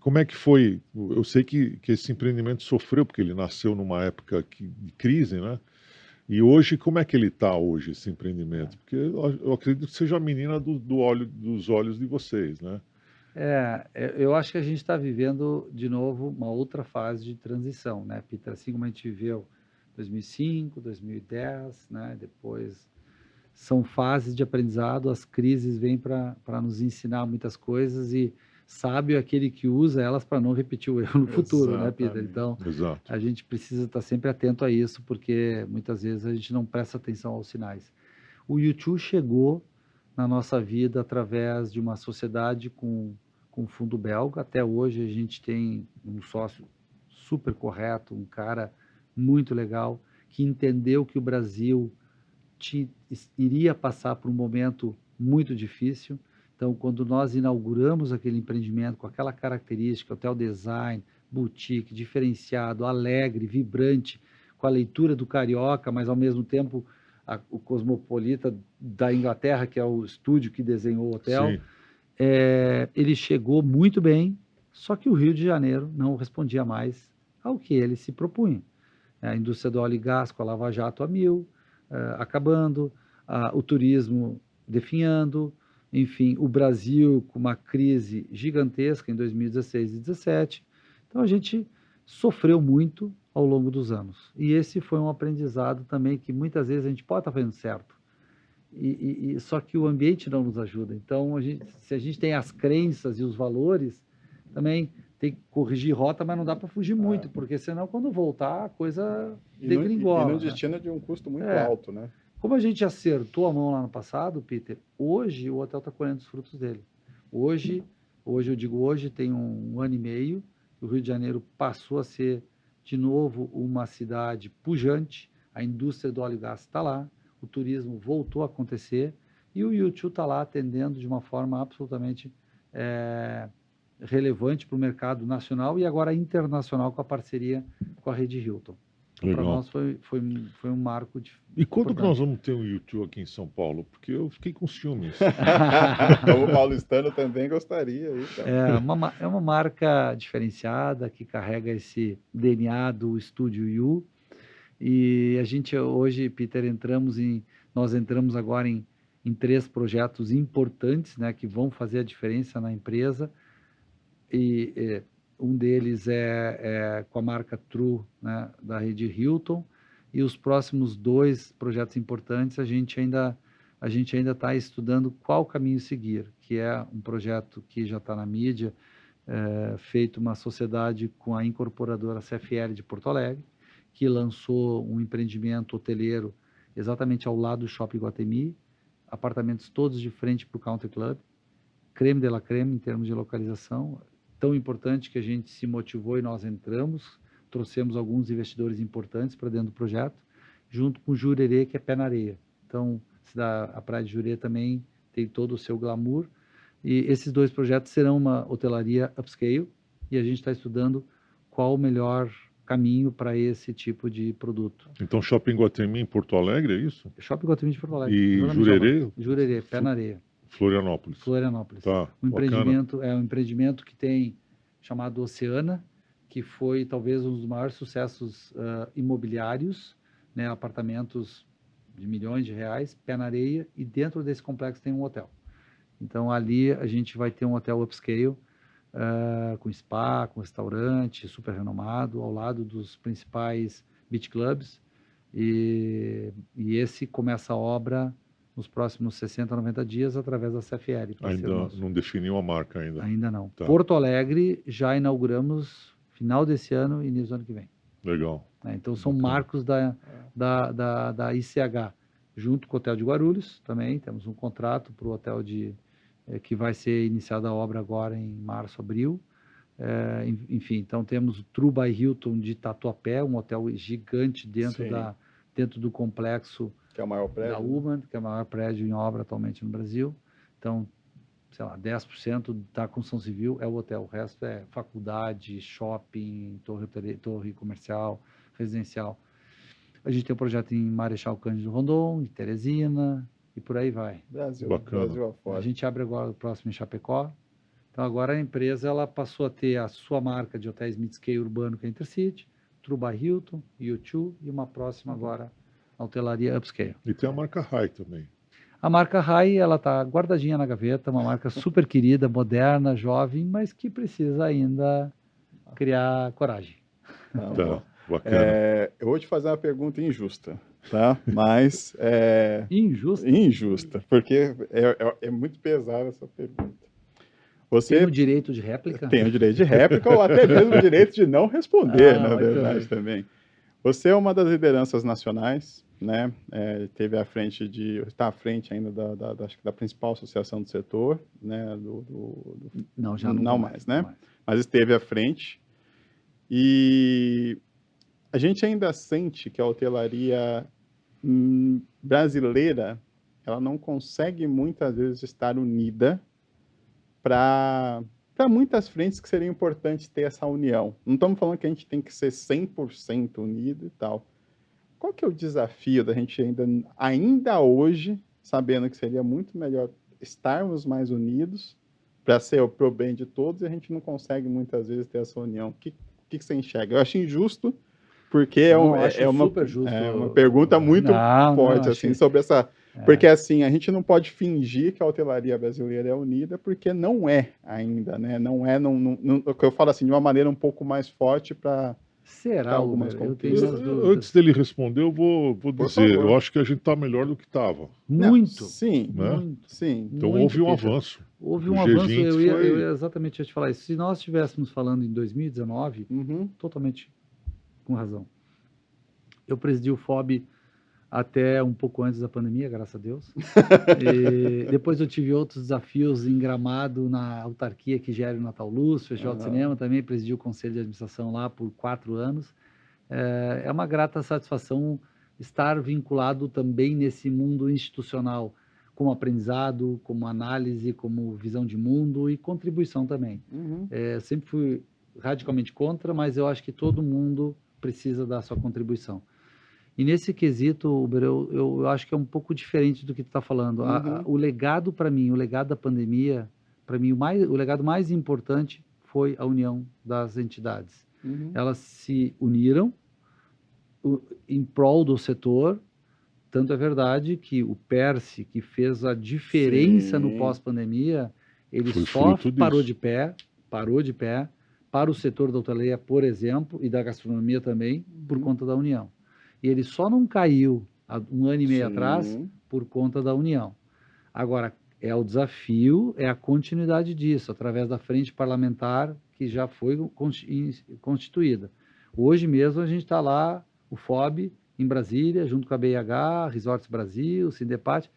Como é que foi? Eu sei que esse empreendimento sofreu, porque ele nasceu numa época de crise, né? E hoje, como é que ele está hoje, esse empreendimento? Porque eu acredito que seja a menina dos olhos de vocês, né? Eu acho que a gente está vivendo, de novo, uma outra fase de transição, né, Peter? Assim como a gente viveu 2005, 2010, né? Depois são fases de aprendizado, as crises vêm para nos ensinar muitas coisas e sábio é aquele que usa elas para não repetir o erro no futuro, né, Peter? Exatamente. Então, Exato. a gente precisa estar sempre atento a isso, porque muitas vezes a gente não presta atenção aos sinais. O YouTube chegou na nossa vida através de uma sociedade com fundo belga. Até hoje a gente tem um sócio super correto, um cara muito legal, que entendeu que o Brasil iria passar por um momento muito difícil. Então, quando nós inauguramos aquele empreendimento com aquela característica, hotel design, boutique, diferenciado, alegre, vibrante, com a leitura do carioca, mas ao mesmo tempo o cosmopolita da Inglaterra, que é o estúdio que desenhou o hotel, Sim. Ele chegou muito bem, só que o Rio de Janeiro não respondia mais ao que ele se propunha. A indústria do óleo e gás com a Lava Jato a mil, acabando, o turismo definhando, enfim, o Brasil com uma crise gigantesca em 2016 e 2017. Então, a gente sofreu muito ao longo dos anos. E esse foi um aprendizado também que muitas vezes a gente pode estar fazendo certo, só que o ambiente não nos ajuda. Então, se a gente tem as crenças e os valores, também tem que corrigir rota, mas não dá para fugir muito, porque senão, quando voltar, a coisa degringola. E não né? destina de um custo muito alto, né? Como a gente acertou a mão lá no passado, Peter, hoje o hotel está colhendo os frutos dele. Hoje eu digo hoje, tem um ano e meio, o Rio de Janeiro passou a ser, de novo, uma cidade pujante, a indústria do óleo e gás está lá, o turismo voltou a acontecer e o YouTube está lá atendendo de uma forma absolutamente relevante para o mercado nacional e agora internacional com a parceria com a rede Hilton. Então, para nós foi um marco E quando que importante. nós vamos ter um YouTube aqui em São Paulo? Porque eu fiquei com ciúmes. Como paulistano também gostaria. Então. É uma marca diferenciada que carrega esse DNA do Estúdio U. E a gente hoje, Peter, nós entramos agora em 3 projetos importantes, né, que vão fazer a diferença na empresa. E um deles é com a marca True, né, da rede Hilton. E os próximos 2 projetos importantes a gente ainda a gente ainda está estudando qual caminho seguir, que é um projeto que já está na mídia, feito uma sociedade com a incorporadora CFL de Porto Alegre, que lançou um empreendimento hoteleiro exatamente ao lado do Shopping Iguatemi, apartamentos todos de frente para o Country Club, creme de la creme em termos de localização, tão importante que a gente se motivou e nós entramos, trouxemos alguns investidores importantes para dentro do projeto, junto com o Jurerê, que é pé na areia. Então, a Praia de Jurerê também tem todo o seu glamour, e esses 2 projetos serão uma hotelaria upscale, e a gente está estudando qual o melhor caminho para esse tipo de produto. Então, Shopping Guatemi em Porto Alegre, é isso? Shopping Guatemi de Porto Alegre. E Jurerê? Jurerê, pé na areia. Florianópolis. Florianópolis. Tá, um empreendimento, bacana. um empreendimento que tem, chamado Oceana, que foi talvez um dos maiores sucessos imobiliários, né, apartamentos de milhões de reais, pé na areia, e dentro desse complexo tem um hotel. Então, ali a gente vai ter um hotel upscale, com spa, com restaurante, super renomado, ao lado dos principais beach clubs, e esse começa a obra nos próximos 60, 90 dias, através da CFL. Ainda não definiu a marca ainda. Ainda não. Tá. Porto Alegre, já inauguramos final desse ano e início do ano que vem. Legal. Então, são Bacana. marcos da ICH, junto com o Hotel de Guarulhos também. Temos um contrato para o hotel que vai ser iniciada a obra agora em março, abril. Enfim, então temos o True by Hilton de Tatuapé, um hotel gigante dentro do complexo, que é o maior prédio, da Uman, que é o maior prédio em obra atualmente no Brasil. Então, sei lá, 10% da construção civil é o hotel, o resto é faculdade, shopping, torre comercial, residencial. A gente tem um projeto em Marechal Cândido Rondon, em Teresina, e por aí vai. Brasil afora. A gente abre agora o próximo em Chapecó. Então, agora a empresa ela passou a ter a sua marca de hotéis mid-scale urbano, que é Intercity, True by Hilton, U2, e uma próxima agora, a hotelaria upscale. E tem a marca High também. A marca High, ela está guardadinha na gaveta, uma marca super querida, moderna, jovem, mas que precisa ainda criar coragem. Tá, bacana. Eu vou te fazer uma pergunta injusta, tá? Mas... Injusta? Injusta, porque é muito pesada essa pergunta. Tem o direito de réplica? Tem o direito de réplica ou até mesmo o direito de não responder, na verdade, também. Você é uma das lideranças nacionais, né? Está à frente ainda acho que da principal associação do setor, né? Não, já não mais, né? Mas esteve à frente. E a gente ainda sente que a hotelaria brasileira, ela não consegue muitas vezes estar unida para muitas frentes que seria importante ter essa união. Não estamos falando que a gente tem que ser 100% unido e tal. Qual que é o desafio da gente ainda hoje, sabendo que seria muito melhor estarmos mais unidos para ser pro bem de todos, e a gente não consegue muitas vezes ter essa união? O que você enxerga? Eu acho injusto, porque é uma pergunta muito forte assim, sobre essa... Porque assim, a gente não pode fingir que a hotelaria brasileira é unida, porque não é ainda, né? Não, eu falo assim, de uma maneira um pouco mais forte para... Será algumas conquistas? Antes dele responder, eu vou dizer, eu acho que a gente está melhor do que estava. Muito. Sim, né? muito. Sim. Então houve um avanço. Houve um avanço, eu ia exatamente te falar isso. Se nós estivéssemos falando em 2019, totalmente com razão. Eu presidi o FOB até um pouco antes da pandemia, graças a Deus. E depois eu tive outros desafios em Gramado, na autarquia que gera o Natal Luz, Festival de Cinema, também presidi o conselho de administração lá por 4 anos. É uma grata satisfação estar vinculado também nesse mundo institucional, como aprendizado, como análise, como visão de mundo e contribuição também. Sempre fui radicalmente contra, mas eu acho que todo mundo precisa dar sua contribuição. E nesse quesito, Uber, eu acho que é um pouco diferente do que tu está falando. O legado para mim, o legado da pandemia, para mim, o legado mais importante foi a união das entidades. Elas se uniram em prol do setor. Tanto é verdade que o PERSE, que fez a diferença no pós-pandemia, ele só parou de pé para o setor da hotelaria, por exemplo, e da gastronomia também, por conta da união. E ele só não caiu há um ano e meio atrás, Sim. por conta da união. Agora, o desafio é a continuidade disso, através da frente parlamentar que já foi constituída. Hoje mesmo a gente está lá, o FOB, em Brasília, junto com a BIH, Resorts Brasil, Sindepat,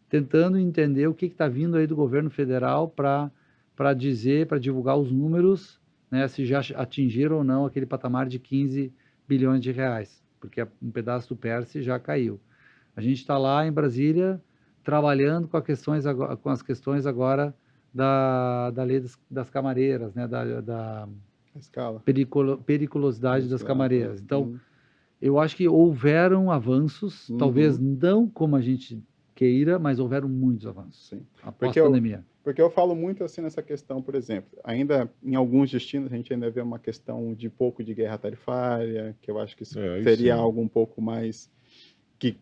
tentando entender o que está vindo aí do governo federal para dizer, para divulgar os números, né, se já atingiram ou não aquele patamar de 15 bilhões de reais, porque um pedaço do PERSE já caiu. A gente está lá em Brasília trabalhando com as questões agora da lei das camareiras, né, da Escala. periculosidade das camareiras. Então, Uhum. eu acho que houveram avanços, talvez Uhum. não como a gente queira, mas houveram muitos avanços Sim. após a pandemia. Porque eu falo muito assim nessa questão, por exemplo, ainda em alguns destinos a gente ainda vê uma questão de pouco de guerra tarifária, que eu acho que aí seria sim. algo um pouco mais que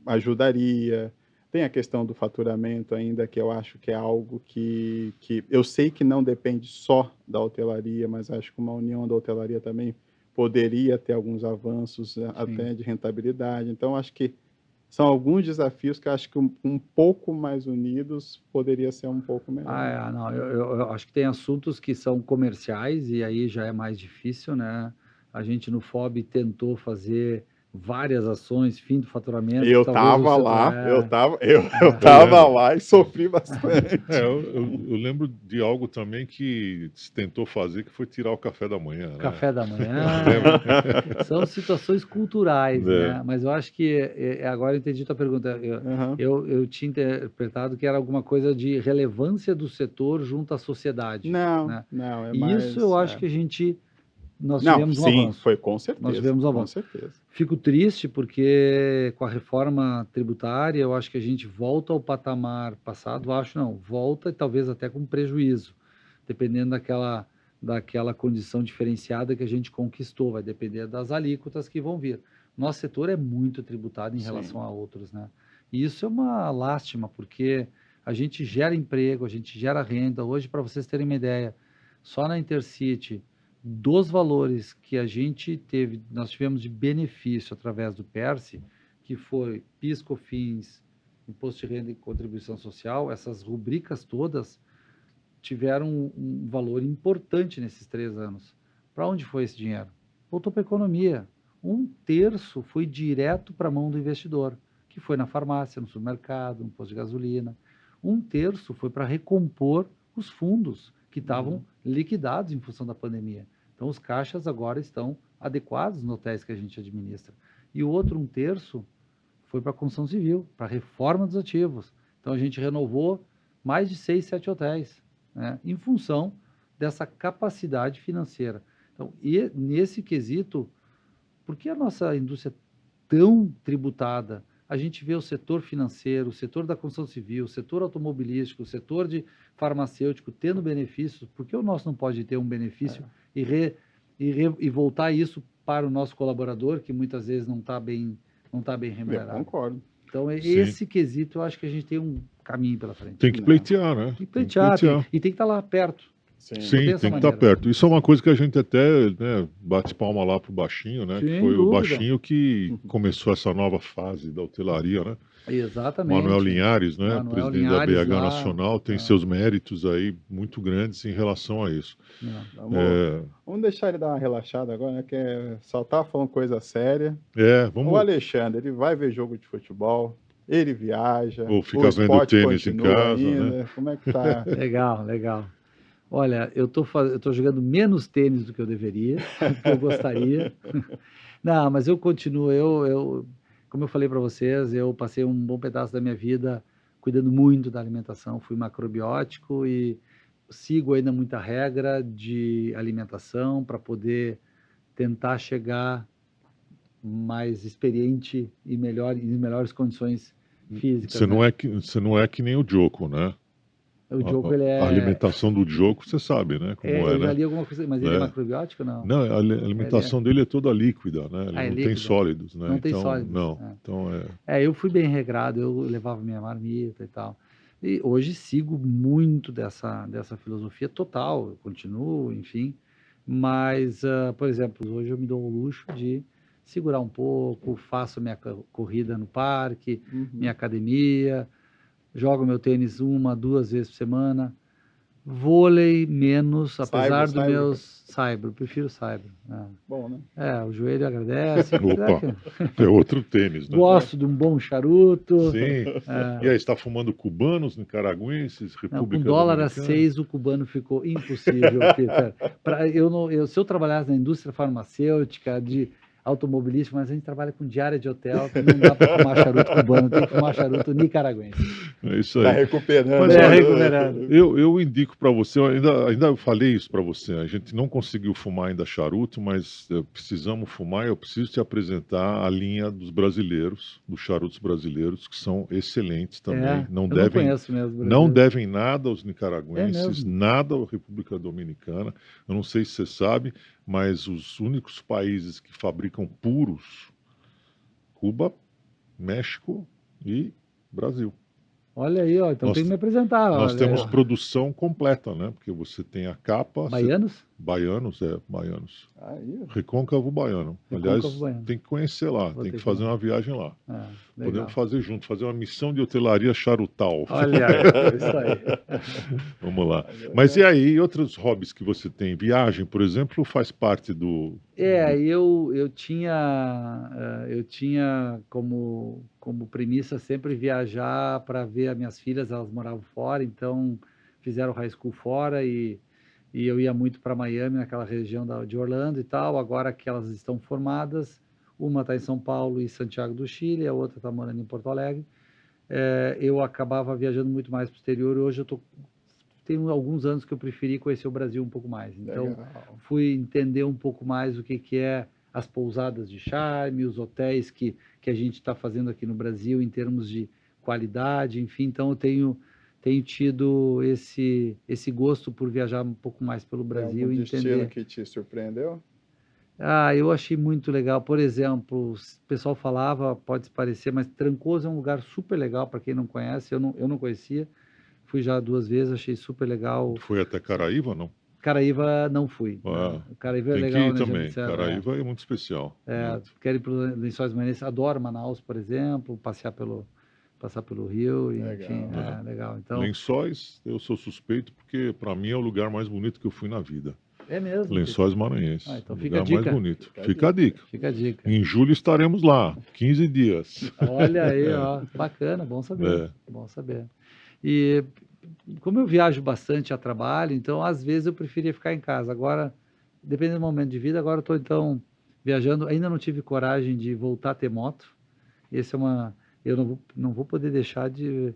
ajudaria. Tem a questão do faturamento ainda, que eu acho que é algo que eu sei que não depende só da hotelaria, mas acho que uma união da hotelaria também poderia ter alguns avanços até de rentabilidade. Então, acho que são alguns desafios que eu acho que um pouco mais unidos poderia ser um pouco melhor. Não, eu acho que tem assuntos que são comerciais e aí já é mais difícil, né? A gente no FOB tentou fazer várias ações, fim do faturamento, Eu talvez estava setor- lá, eu Eu estava lembro. lá e sofri bastante. Eu lembro de algo também que se tentou fazer, que foi tirar o café da manhã, né? café da manhã, Lembra? são situações culturais, É. né? Mas eu acho que agora eu entendi tua pergunta. Aham. Eu tinha interpretado que era alguma coisa de relevância do setor junto à sociedade, Não, né? não, é E isso mais. eu acho que nós Não, tivemos um sim, avanço. foi com Nós certeza, tivemos um com avanço. certeza. Fico triste porque com a reforma tributária eu acho que a gente volta ao patamar passado, acho não, volta e talvez até com prejuízo, dependendo daquela condição diferenciada que a gente conquistou, vai depender das alíquotas que vão vir. Nosso setor é muito tributado em relação Sim. a outros, né? E isso é uma lástima, porque a gente gera emprego, a gente gera renda. Hoje, para vocês terem uma ideia, só na Intercity, dos valores que a gente teve, nós tivemos de benefício através do PERSE, que foi PIS, COFINS, Imposto de Renda e Contribuição Social, essas rubricas todas tiveram um valor importante nesses 3 anos. Para onde foi esse dinheiro? Voltou para a economia. 1/3 foi direto para a mão do investidor, que foi na farmácia, no supermercado, no posto de gasolina. 1/3 foi para recompor os fundos que estavam liquidados em função da pandemia. Então, os caixas agora estão adequados nos hotéis que a gente administra. E o outro 1/3 foi para a construção civil, para a reforma dos ativos. Então, a gente renovou mais de 6, 7 hotéis, né, em função dessa capacidade financeira. Então, e nesse quesito, por que a nossa indústria é tão tributada? A gente vê o setor financeiro, o setor da construção civil, o setor automobilístico, o setor de farmacêutico tendo benefícios, por que o nosso não pode ter um benefício e voltar isso para o nosso colaborador, que muitas vezes não está bem Eu remunerado? concordo. Então, Sim. esse quesito, eu acho que a gente tem um caminho pela frente. Tem que pleitear, né? Tem que pleitear, e tem que estar lá perto. Sim. Sim, tem tem essa que estar maneira. perto. Isso é uma coisa que a gente até, né, bate palma lá pro Baixinho, né? Que Sem foi o dúvida. Baixinho que começou essa nova fase da hotelaria, né? Exatamente. Manuel Linhares, né? Manuel Presidente Linhares da BH lá, Nacional, tem seus méritos aí muito grandes em relação a isso. Vamos deixar ele dar uma relaxada agora, né? Que só tá falando coisa séria. O Vamos. Alexandre, ele vai ver jogo de futebol, ele viaja, Ou fica o vendo esporte tênis em continua casa, ainda. né? Como é que tá? Legal. Olha, eu tô jogando menos tênis do que eu deveria, do que eu gostaria. Não, mas eu continuo, como eu falei para vocês, eu passei um bom pedaço da minha vida cuidando muito da alimentação, fui macrobiótico e sigo ainda muita regra de alimentação para poder tentar chegar mais experiente e em melhores condições físicas. Você não é que nem o Joko, né? O Joko, ele A alimentação do Joko, você sabe, né? Como eu já né? li alguma coisa, mas ele é macrobiótico ou não? Não, a alimentação dele é toda líquida, né? Ele não tem líquida. sólidos, né? Não tem então, sólidos. não. Então eu fui bem regrado, eu levava minha marmita e tal. E hoje sigo muito dessa filosofia total, eu continuo, enfim. Mas, por exemplo, hoje eu me dou o luxo de segurar um pouco, faço minha corrida no parque, Uhum. minha academia, jogo meu tênis 1, 2 vezes por semana. Vôlei menos, apesar dos Saibro. meus saibro, prefiro saibro. Bom, né? O joelho agradece. Opa, é outro tênis, né? Gosto de um bom charuto. Sim. E aí, está fumando cubanos, nicaragüenses, Não, com República dólar a Dominicana? 6, o cubano ficou impossível, Peter. Se eu trabalhasse na indústria farmacêutica, de automobilística, mas a gente trabalha com diária de hotel, que não dá para fumar charuto cubano, tem que fumar charuto nicaragüense. É isso Tá aí. recuperando. Mas É, olha, recuperando. eu indico para você, eu ainda falei isso para você, a gente não conseguiu fumar ainda charuto, mas precisamos fumar, eu preciso te apresentar a linha dos brasileiros, dos charutos brasileiros, que são excelentes também, Eu não conheço mesmo. não devem nada aos É nicaragüenses, mesmo? nada à República Dominicana, eu não sei se você sabe, mas os únicos países que fabricam puros, Cuba, México e Brasil. Olha aí, ó, então Nós- tem que me apresentar. Nós Olha, temos produção completa, né? Porque você tem a capa, baianos? baianos. Aí, Recôncavo baiano. Recôncavo Aliás, baiano. tem que conhecer lá, Vou tem ter que que ir fazer lá. uma viagem lá. Legal. Podemos fazer junto, fazer uma missão de hotelaria charutal. Olha aí, isso aí. Vamos lá. Mas e aí, outros hobbies que você tem? Viagem, por exemplo, faz parte do... Eu tinha como premissa sempre viajar para ver as minhas filhas, elas moravam fora, então fizeram high school fora e eu ia muito para Miami, naquela região de Orlando e tal. Agora que elas estão formadas, uma está em São Paulo e Santiago do Chile, a outra está morando em Porto Alegre. Eu acabava viajando muito mais para o exterior e hoje tenho alguns anos que eu preferi conhecer o Brasil um pouco mais. Então, legal. fui entender um pouco mais o que é as pousadas de charme, os hotéis que a gente está fazendo aqui no Brasil em termos de qualidade, enfim. Então, eu tenho tido esse gosto por viajar um pouco mais pelo Brasil Tem e algum destino entender. que te surpreendeu? Eu achei muito legal. Por exemplo, o pessoal falava, pode parecer, mas Trancoso é um lugar super legal para quem não conhece. Eu não conhecia. Fui já 2 vezes, achei super legal. Foi até Caraíva, não? Caraíva não fui. Ah, Caraíva é tem que legal, ir né? Já me também. disseram, Caraíva é muito especial. Muito. quero ir para os Lençóis Maranhenses. Adoro Manaus, por exemplo, passar pelo Rio, e, Legal. enfim, legal. Então, Lençóis, eu sou suspeito porque para mim é o lugar mais bonito que eu fui na vida. é mesmo. Lençóis Maranhenses. Então o fica a lugar mais dica. bonito. Fica a dica. Fica a dica. Em julho estaremos lá, 15 dias. Olha aí, ó, bacana, bom saber. Bom saber. E como eu viajo bastante a trabalho, então às vezes eu preferia ficar em casa. Agora, dependendo do momento de vida, agora eu estou então viajando. Ainda não tive coragem de voltar a ter moto. Eu não vou poder deixar de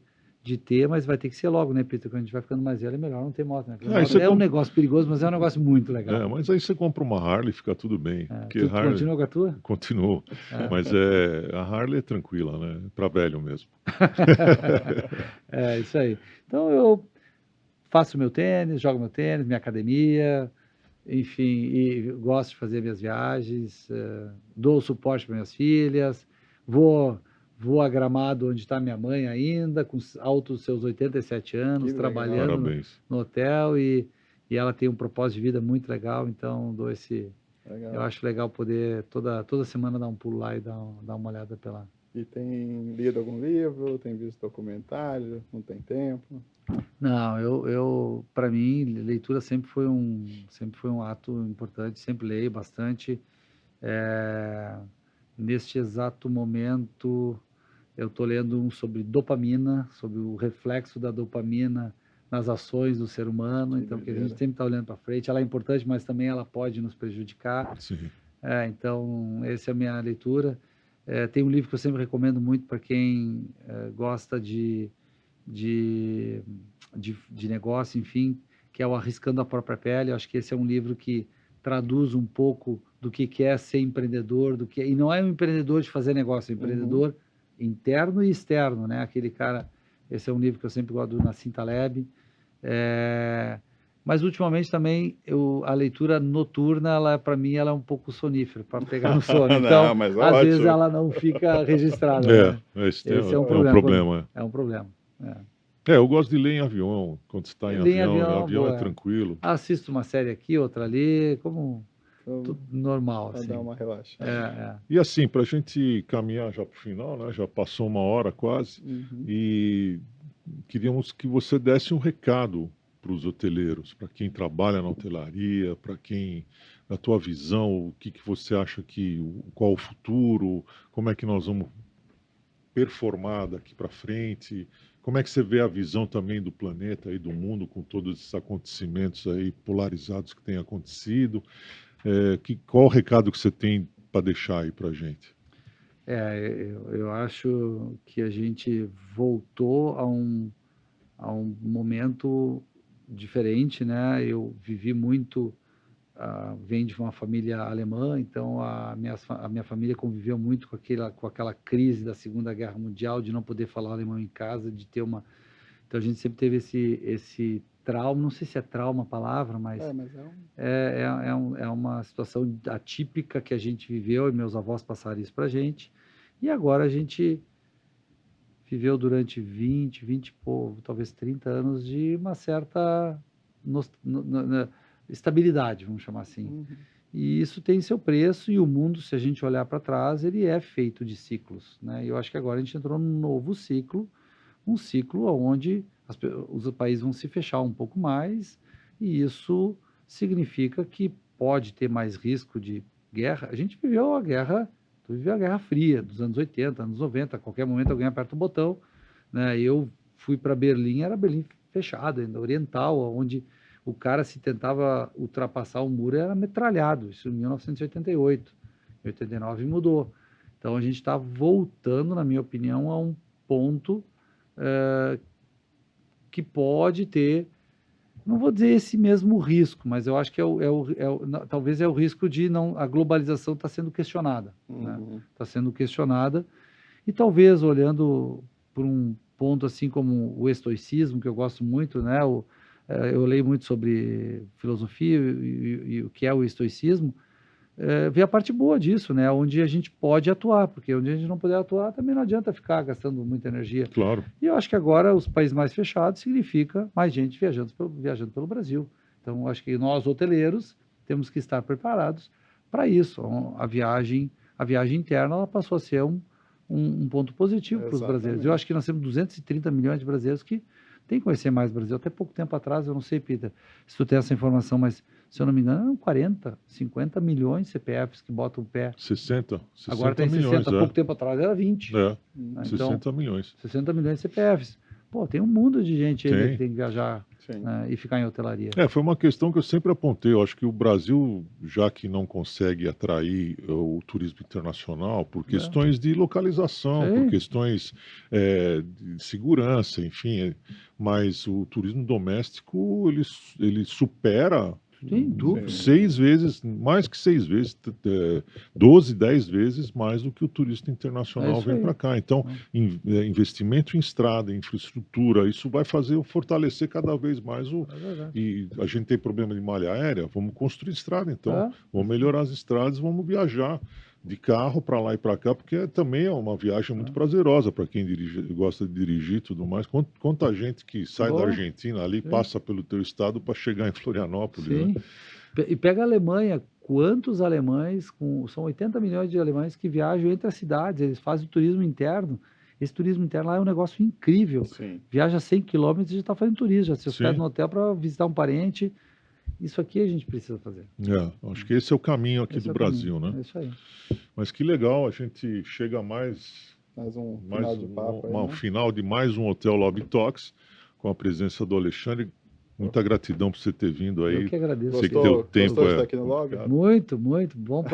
ter, mas vai ter que ser logo, né, Peter? Quando a gente vai ficando mais velho, é melhor não ter moto, né? Porque moto é um negócio perigoso, mas é um negócio muito legal. Mas aí você compra uma Harley e fica tudo bem. Porque Tu Harley... continua com a tua? Continuo. Mas a Harley é tranquila, né? Para velho mesmo. É isso aí. Então eu faço meu tênis, jogo meu tênis, minha academia, enfim, e gosto de fazer minhas viagens, dou suporte para minhas filhas, vou a Gramado, onde está minha mãe ainda, com altos seus 87 anos, Que legal. trabalhando Parabéns. no hotel, e ela tem um propósito de vida muito legal, então Legal. eu acho legal poder toda semana dar um pulo lá e dar uma olhada pela... E tem lido algum livro, tem visto documentário, não tem tempo? Não, para mim, leitura sempre foi um ato importante, sempre leio bastante. Neste exato momento, eu estou lendo um sobre dopamina, sobre o reflexo da dopamina nas ações do ser humano, Que então, porque a doideira. gente sempre está olhando para frente. Ela é importante, mas também ela pode nos prejudicar. Sim. Então, essa é a minha leitura. Tem um livro que eu sempre recomendo muito para quem gosta de negócio, enfim, que é o Arriscando a Própria Pele. Eu acho que esse é um livro que traduz um pouco do que é ser empreendedor, e não é um empreendedor de fazer negócio, é um empreendedor interno e externo, né? Aquele cara, esse é um livro que eu sempre gosto, do Nassim Taleb. Mas ultimamente também a leitura noturna, para mim, ela é um pouco sonífera, para pegar no sono. Não, Então, mas é às ótimo. vezes ela não fica registrada. Né? Esse é um problema. É um problema. Eu gosto de ler em avião. Quando você está em Ler em avião, avião, avião é boa. tranquilo. Assisto uma série aqui, outra ali, como tudo normal, Para assim. dar uma relaxada. É. E assim, para a gente caminhar já para o final, né? Já passou uma hora quase, Uhum. e queríamos que você desse um recado para os hoteleiros, para quem trabalha na hotelaria, para quem, na tua visão, o que que você acha que, qual o futuro, como é que nós vamos performar daqui para frente, como é que você vê a visão também do planeta e do mundo com todos esses acontecimentos aí polarizados que têm acontecido, qual o recado que você tem para deixar aí para a gente? Eu acho que a gente voltou a um momento diferente, né? Eu vivi muito, venho de uma família alemã, então a minha família conviveu muito com aquela crise da Segunda Guerra Mundial, de não poder falar alemão em casa, de ter uma... Então a gente sempre teve esse trauma, não sei se é trauma a palavra, mas Mas é um... é uma situação atípica que a gente viveu e meus avós passaram isso para a gente. E agora a gente viveu durante 20, talvez 30 anos de uma certa estabilidade, vamos chamar assim. Uhum. E isso tem seu preço, e o mundo, se a gente olhar para trás, ele é feito de ciclos, né? E eu acho que agora a gente entrou num novo ciclo, um ciclo onde os países vão se fechar um pouco mais, e isso significa que pode ter mais risco de guerra. A gente viveu a Guerra Fria dos anos 80, anos 90, a qualquer momento alguém aperta o botão, né? Eu fui para Berlim, era Berlim fechado, ainda oriental, onde o cara, se tentava ultrapassar o muro, era metralhado, isso em 1988, em 89 mudou. Então a gente está voltando, na minha opinião, a um ponto que pode ter, não vou dizer esse mesmo risco, mas eu acho que talvez é o risco de a globalização está sendo questionada, né? Está sendo questionada, e talvez olhando por um ponto assim como o estoicismo, que eu gosto muito, né? Eu leio muito sobre filosofia e o que é o estoicismo, ver a parte boa disso, né? Onde a gente pode atuar, porque onde a gente não puder atuar também não adianta ficar gastando muita energia. Claro. E eu acho que agora os países mais fechados significa mais gente viajando pelo Brasil. Então, eu acho que nós, hoteleiros, temos que estar preparados para isso. A viagem interna, ela passou a ser um ponto positivo para os brasileiros. Eu acho que nós temos 230 milhões de brasileiros que têm que conhecer mais o Brasil. Até pouco tempo atrás, eu não sei, Peter, se tu tem essa informação, mas se eu não me engano, eram 40, 50 milhões de CPFs que botam o pé. 60 Agora tem 60, milhões, pouco tempo atrás era 20. Então, 60 milhões. 60 milhões de CPFs. Pô, tem um mundo de gente ainda que tem que viajar, né, e ficar em hotelaria. Foi uma questão que eu sempre apontei. Eu acho que o Brasil, já que não consegue atrair o turismo internacional por questões de localização, por questões de segurança, enfim, mas o turismo doméstico, ele supera Sem dúvida. 6 vezes, mais que 6 vezes, 12, 10 vezes mais do que o turista internacional vem para cá. Então, investimento em estrada, em infraestrutura, isso vai fortalecer cada vez mais e a gente tem problema de malha aérea, vamos construir estrada, então, vamos melhorar as estradas, vamos viajar de carro para lá e para cá, porque também é uma viagem muito prazerosa para quem gosta de dirigir e tudo mais. Quanta gente que sai da Argentina ali, passa pelo teu estado para chegar em Florianópolis. Sim. Né? E pega a Alemanha, quantos alemães, são 80 milhões de alemães que viajam entre as cidades, eles fazem o turismo interno. Esse turismo interno lá é um negócio incrível. Sim. Viaja 100 quilômetros e já está fazendo turismo, já se hospeda no hotel para visitar um parente. Isso aqui a gente precisa fazer. Acho que esse é o caminho aqui do Brasil, né? É isso aí. Mas que legal, a gente chega mais final de papo. Final de mais um Hotel Lobby Talks, com a presença do Alexandre. Muita gratidão por você ter vindo aí. Eu que agradeço. Você que deu tempo. Gostou de estar aqui no Lobby? Muito bom.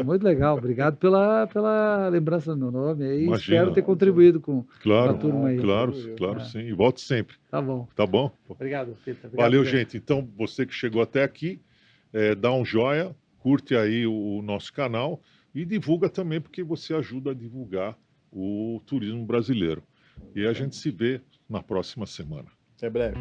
Muito legal. Obrigado pela lembrança do meu nome. E espero ter contribuído com a turma aí. Claro, sim. E volte sempre. Tá bom. Tá bom? Obrigado, Peter. Valeu, gente. Então, você que chegou até aqui, dá um joia, curte aí o nosso canal e divulga também, porque você ajuda a divulgar o turismo brasileiro. E a gente se vê na próxima semana. Até breve.